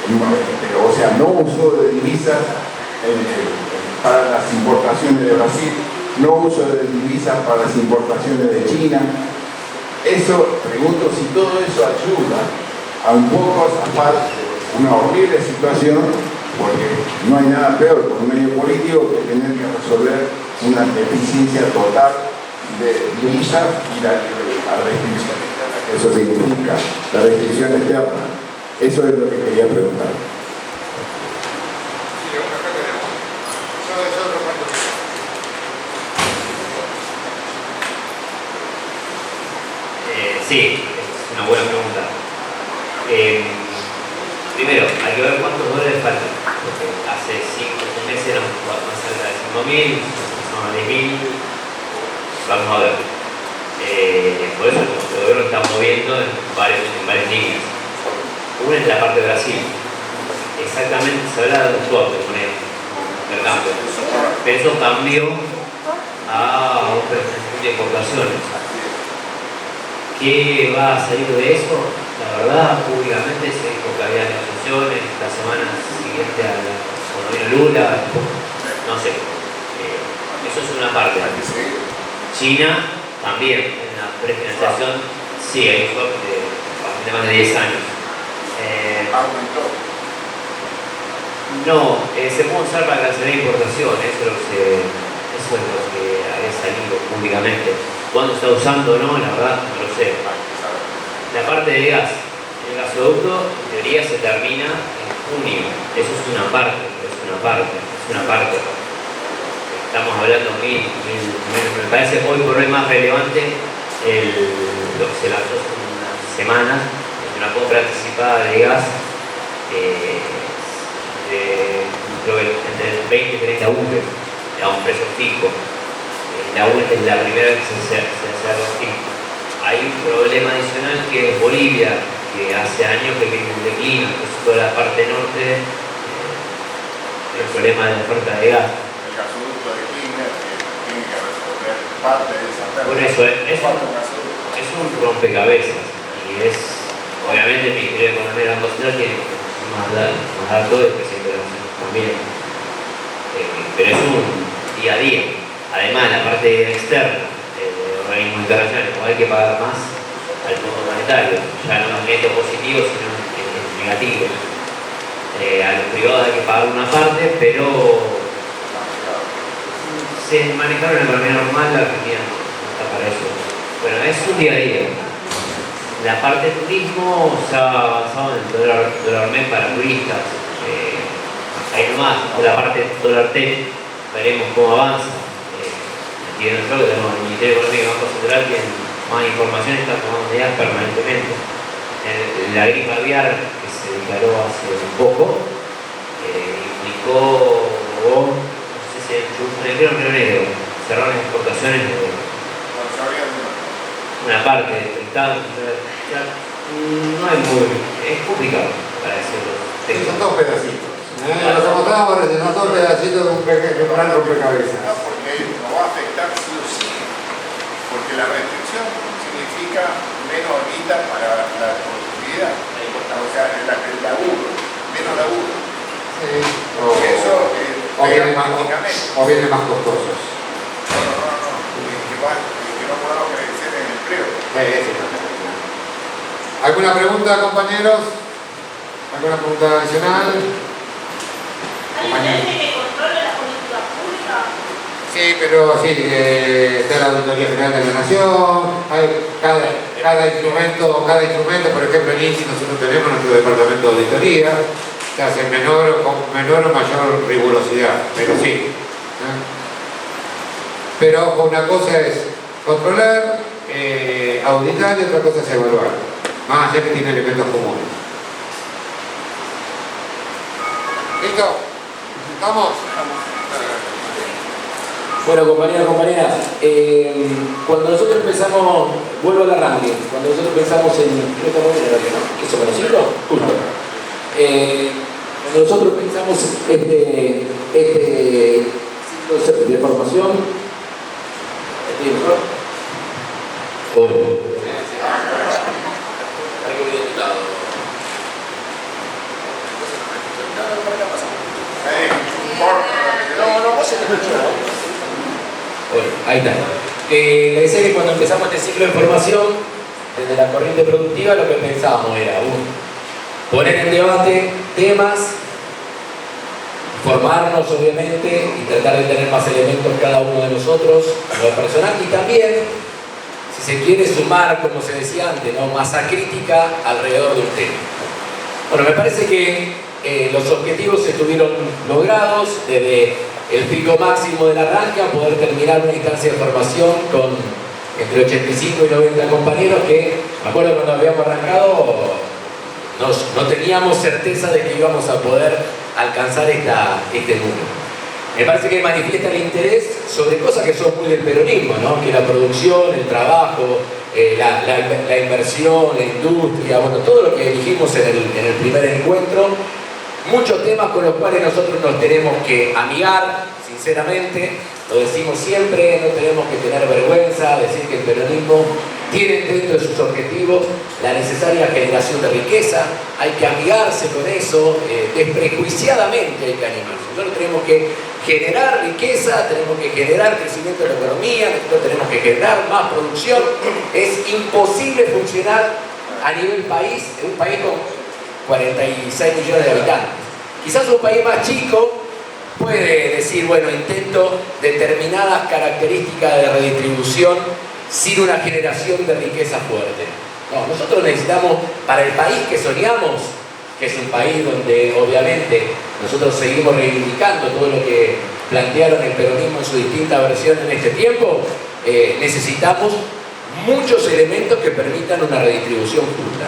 o sea, no uso de divisas para las importaciones de Brasil, no uso de divisas para las importaciones de China. Eso, pregunto si todo eso ayuda a un poco a zafar una horrible situación, porque no hay nada peor por un medio político que tener que resolver una deficiencia total de divisas y la restricción. Eso significa la restricción externa. Eso es lo que quería preguntar.
Sí, es una buena pregunta. Primero, hay que ver cuántos dólares faltan. Porque hace 5 o 6 meses éramos más cerca de 5.000, son 10.000. Vamos a ver. Por eso el gobierno está moviendo en varias líneas. Una es la parte de Brasil. Exactamente se habla de un swap de moneda, intercambio. Pero eso cambió a un presupuesto de importaciones. ¿Qué va a salir de eso? La verdad, públicamente se dijo que había negociaciones la semana siguiente cuando vino Lula. No sé. Eso es una parte. China también, en la prefinanciación, sí, hay un swap de bastante más de 10 años. No, se puede usar para cancelar importación, eso es lo que había salido públicamente. ¿Cuándo está usando o no? La verdad, no lo sé. La parte de gas, el gasoducto, en teoría se termina en junio. Eso es una parte. Estamos hablando me parece hoy por hoy más relevante lo que se lanzó hace unas semanas, una compra anticipada de gas creo que entre el 20 y 30 UF a un precio fijo. La UF es la primera vez que se hace algo así. Hay un problema adicional que es Bolivia, que hace años que viene en declino, que es toda la parte norte, el problema de la oferta de gas.
El gasoducto de Kirchner tiene que resolver parte de esa pérdida.
Por eso es un rompecabezas y es, obviamente, el Ministerio de Economía y la Nacional tiene más datos del presidente de la Nación también. Pero es un día a día. Además, la parte externa de organismos internacionales, como hay que pagar más al Fondo Monetario, ya no es neto positivo, sino es negativo. A los privados hay que pagar una parte, pero se manejaron en la economía normal, la Argentina no está para eso. Bueno, es un día a día. La parte de turismo se ha avanzado en el dólar MEP para turistas. Hay nomás, la parte de dólar TEP, veremos cómo avanza. Y en nosotros tenemos el Ministerio de Economía y Banco Central, tienen más información, están tomando medidas permanentemente. La gripe aviar, que se declaró hace un poco, implicó, no sé si en el Río Negro, cerraron las exportaciones de una parte del Estado. No es es complicado para decirlo.
Son dos pedacitos. Los acomodamos, son dos pedacitos de un gran rompecabezas.
No, porque nos va a afectar sí o sí, porque la restricción significa menos guita para la productividad, o sea, el laburo, menos laburo.
Sí.
Eso
o viene más costosos.
Que no podamos crecer en el empleo.
¿Alguna pregunta, compañeros? ¿Alguna pregunta adicional?
¿Hay un ente que controle las políticas públicas?
Sí, pero sí, está la Auditoría General de la Nación, hay cada instrumento, por ejemplo en INSI nosotros tenemos nuestro departamento de auditoría, se hace menor o mayor rigurosidad, pero sí. Pero ojo, una cosa es controlar, auditar y otra cosa es evaluar, más allá que tiene elementos comunes. ¿Listo? ¿Estamos?
Bueno, compañeras, cuando nosotros empezamos, vuelvo al arranque, cuando nosotros pensamos en esta moneda, ¿no? ¿Eso conocido? Justo. Cuando nosotros pensamos este ciclo de formación,
No, vos se te escuchó.
Ahí está. Le decía que cuando empezamos este ciclo de formación, desde la corriente productiva, lo que pensábamos era poner en debate temas, formarnos obviamente y tratar de tener más elementos cada uno de nosotros, a lo personal, y también, si se quiere, sumar, como se decía antes, ¿no?, masa crítica alrededor de un tema. Bueno, me parece que los objetivos estuvieron logrados, desde el pico máximo del arranque a poder terminar una instancia de formación con entre 85 y 90 compañeros que, me acuerdo cuando habíamos arrancado, no teníamos certeza de que íbamos a poder alcanzar este número. Me parece que manifiesta el interés sobre cosas que son muy del peronismo, ¿no?, que la producción, el trabajo, la inversión, la industria, bueno, todo lo que dijimos en el primer encuentro, muchos temas con los cuales nosotros nos tenemos que amigar, sinceramente, lo decimos siempre, no tenemos que tener vergüenza, decir que el peronismo tiene dentro de sus objetivos la necesaria generación de riqueza, hay que amigarse con eso, desprejuiciadamente hay que animarse. Nosotros tenemos que generar riqueza, tenemos que generar crecimiento de la economía, nosotros tenemos que generar más producción. Es imposible funcionar a nivel país, en un país con 46 millones de habitantes. Quizás un país más chico puede decir, bueno, intento determinadas características de redistribución sin una generación de riqueza fuerte. No, nosotros necesitamos, para el país que soñamos, que es un país donde obviamente nosotros seguimos reivindicando todo lo que plantearon el peronismo en su distinta versión en este tiempo, necesitamos muchos elementos que permitan una redistribución justa.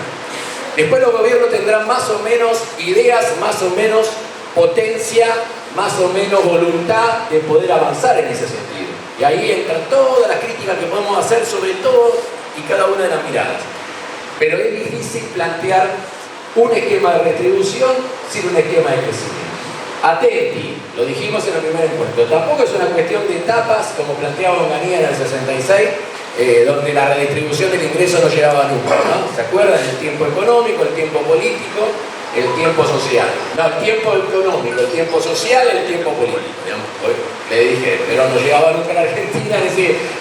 Después los gobiernos tendrán más o menos ideas, más o menos potencia, más o menos voluntad de poder avanzar en ese sentido. Y ahí entran todas las críticas que podemos hacer sobre todo y cada una de las miradas. Pero es difícil plantear un esquema de retribución sin un esquema de crecimiento. Atenti, lo dijimos en el primer encuentro, tampoco es una cuestión de etapas como planteaba Onganía en el 66, donde la redistribución del ingreso no llegaba nunca, ¿no? ¿Se acuerdan? El tiempo económico, el tiempo político, el tiempo social. No, el tiempo económico, el tiempo social, el tiempo político. Digamos. Hoy le dije, pero no llegaba nunca a la Argentina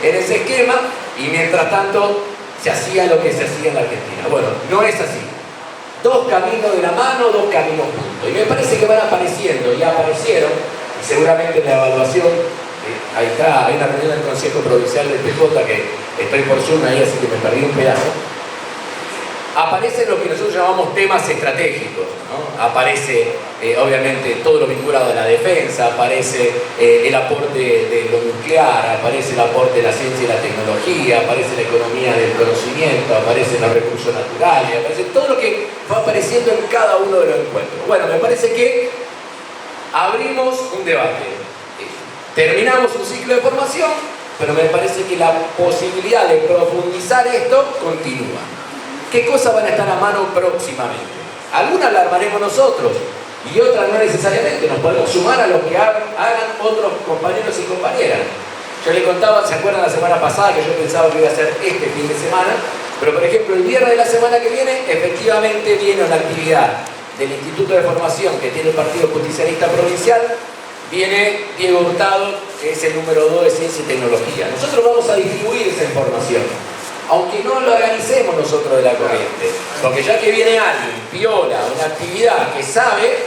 en ese esquema, y mientras tanto se hacía lo que se hacía en la Argentina. Bueno, no es así. Dos caminos de la mano, dos caminos juntos. Y me parece que van apareciendo, ya aparecieron, y seguramente en la evaluación, ahí está, hay una reunión del Consejo Provincial del PJ que estoy por Zoom ahí, así que me perdí un pedazo. Aparecen lo que nosotros llamamos temas estratégicos, ¿no? Aparece obviamente todo lo vinculado a la defensa, aparece el aporte de lo nuclear, aparece el aporte de la ciencia y la tecnología, aparece la economía del conocimiento, aparecen los recursos naturales, aparece todo lo que va apareciendo en cada uno de los encuentros. Bueno, me parece que abrimos un debate, terminamos un ciclo de formación, pero me parece que la posibilidad de profundizar esto continúa. ¿Qué cosas van a estar a mano próximamente? Algunas las armaremos nosotros y otras no necesariamente. Nos podemos sumar a lo que hagan otros compañeros y compañeras. Yo les contaba, ¿se acuerdan la semana pasada que yo pensaba que iba a ser este fin de semana? Pero por ejemplo, el viernes de la semana que viene, efectivamente viene una actividad del Instituto de Formación que tiene el Partido Justicialista Provincial. Viene Diego Hurtado, que es el número 2 de Ciencia y Tecnología. Nosotros vamos a distribuir esa información, aunque no lo organicemos nosotros de la corriente, porque ya que viene alguien, piola, una actividad que sabe,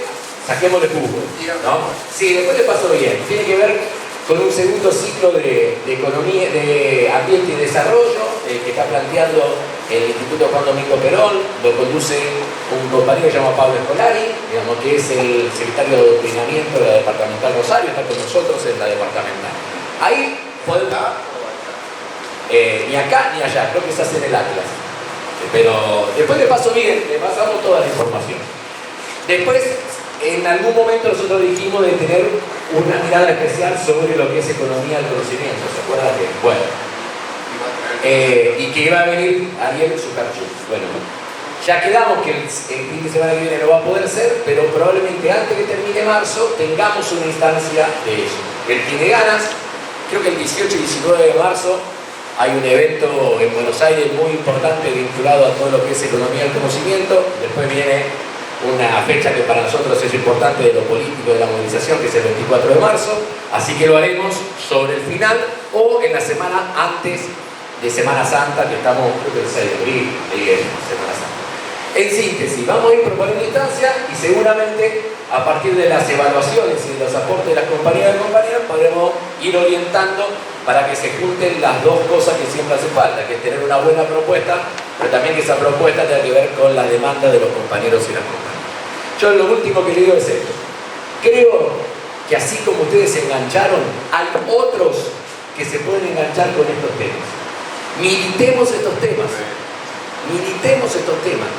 saquémosle jugo, ¿no? Sí, después le pasó bien, tiene que ver con un segundo ciclo de economía, de ambiente y desarrollo, que está planteando el Instituto Juan Domingo Perón, lo conduce un compañero que se llama Pablo Escolari, digamos que es el secretario de Adoctrinamiento de la Departamental Rosario, está con nosotros en la Departamental. Ahí podemos... ni acá ni allá, creo que se hace en el Atlas. Pero después le paso bien, le pasamos toda la información. Después, en algún momento nosotros dijimos de tener una mirada especial sobre lo que es economía del conocimiento, ¿se acuerdan? Bueno, y que iba a venir Ariel Sucarchuk. Bueno, ya quedamos que el fin de semana que viene no va a poder ser, pero probablemente antes que termine marzo tengamos una instancia de eso. Él tiene ganas, creo que el 18 y 19 de marzo hay un evento en Buenos Aires muy importante vinculado a todo lo que es economía del conocimiento. Después viene una fecha que para nosotros es importante de lo político de la movilización, que es el 24 de marzo, así que lo haremos sobre el final o en la semana antes de Semana Santa, que estamos, creo que el 6 de abril, ahí es Semana Santa. En síntesis, vamos a ir proponiendo instancias y seguramente a partir de las evaluaciones y de los aportes de las compañeras y compañeros podremos ir orientando para que se junten las dos cosas que siempre hace falta, que es tener una buena propuesta, pero también que esa propuesta tenga que ver con la demanda de los compañeros y las compañeras. Yo lo último que le digo es esto. Creo que así como ustedes se engancharon, hay otros que se pueden enganchar con estos temas. Militemos estos temas. Militemos estos temas.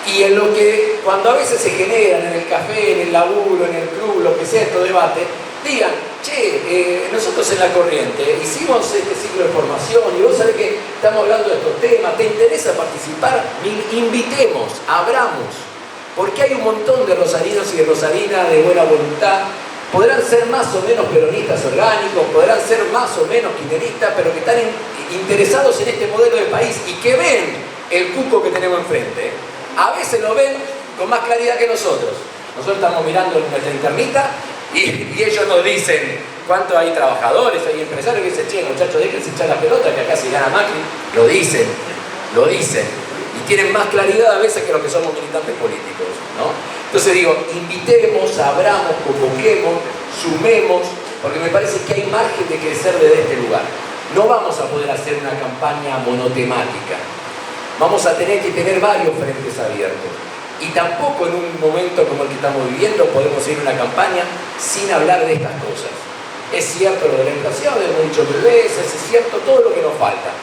Y en lo que, cuando a veces se generan en el café, en el laburo, en el club, lo que sea, estos debates, digan, che, nosotros en La Corriente hicimos este ciclo de formación y vos sabés que estamos hablando de estos temas, ¿te interesa participar? Invitemos, abramos, porque hay un montón de rosarinos y de rosarinas de buena voluntad, podrán ser más o menos peronistas orgánicos, podrán ser más o menos kirchneristas, pero que están interesados en este modelo de país y que ven el cuco que tenemos enfrente. A veces lo ven con más claridad que nosotros. Nosotros estamos mirando nuestra internita y ellos nos dicen cuánto hay trabajadores, hay empresarios que dicen, che, muchachos, déjense echar la pelota que acá se gana Macri. Lo dicen. Y tienen más claridad a veces que los que somos militantes políticos, ¿no? Entonces digo, invitemos, abramos, convoquemos, sumemos, porque me parece que hay margen de crecer desde este lugar. No vamos a poder hacer una campaña monotemática. Vamos a tener que tener varios frentes abiertos. Y tampoco en un momento como el que estamos viviendo podemos ir a una campaña sin hablar de estas cosas. Es cierto lo de la inflación, hemos dicho mil veces, es cierto todo lo que nos falta.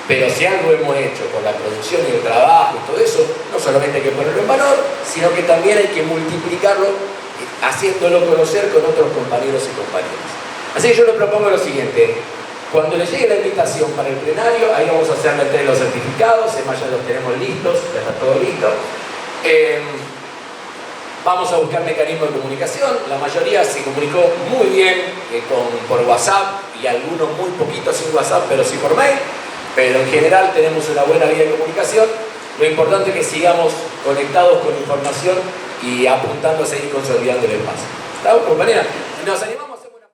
Pero si algo hemos hecho por la producción y el trabajo y todo eso, no solamente hay que ponerlo en valor, sino que también hay que multiplicarlo haciéndolo conocer con otros compañeros y compañeras. Así que yo le propongo lo siguiente. Cuando le llegue la invitación para el plenario, ahí vamos a hacer la entrega de los certificados, además ya los tenemos listos, ya está todo listo. Vamos a buscar mecanismos de comunicación, la mayoría se comunicó muy bien por WhatsApp y algunos muy poquitos sin WhatsApp, pero sí por mail, pero en general tenemos una buena vía de comunicación. Lo importante es que sigamos conectados con información y apuntando a seguir consolidando el espacio. ¿Estamos, compañera? Nos animamos.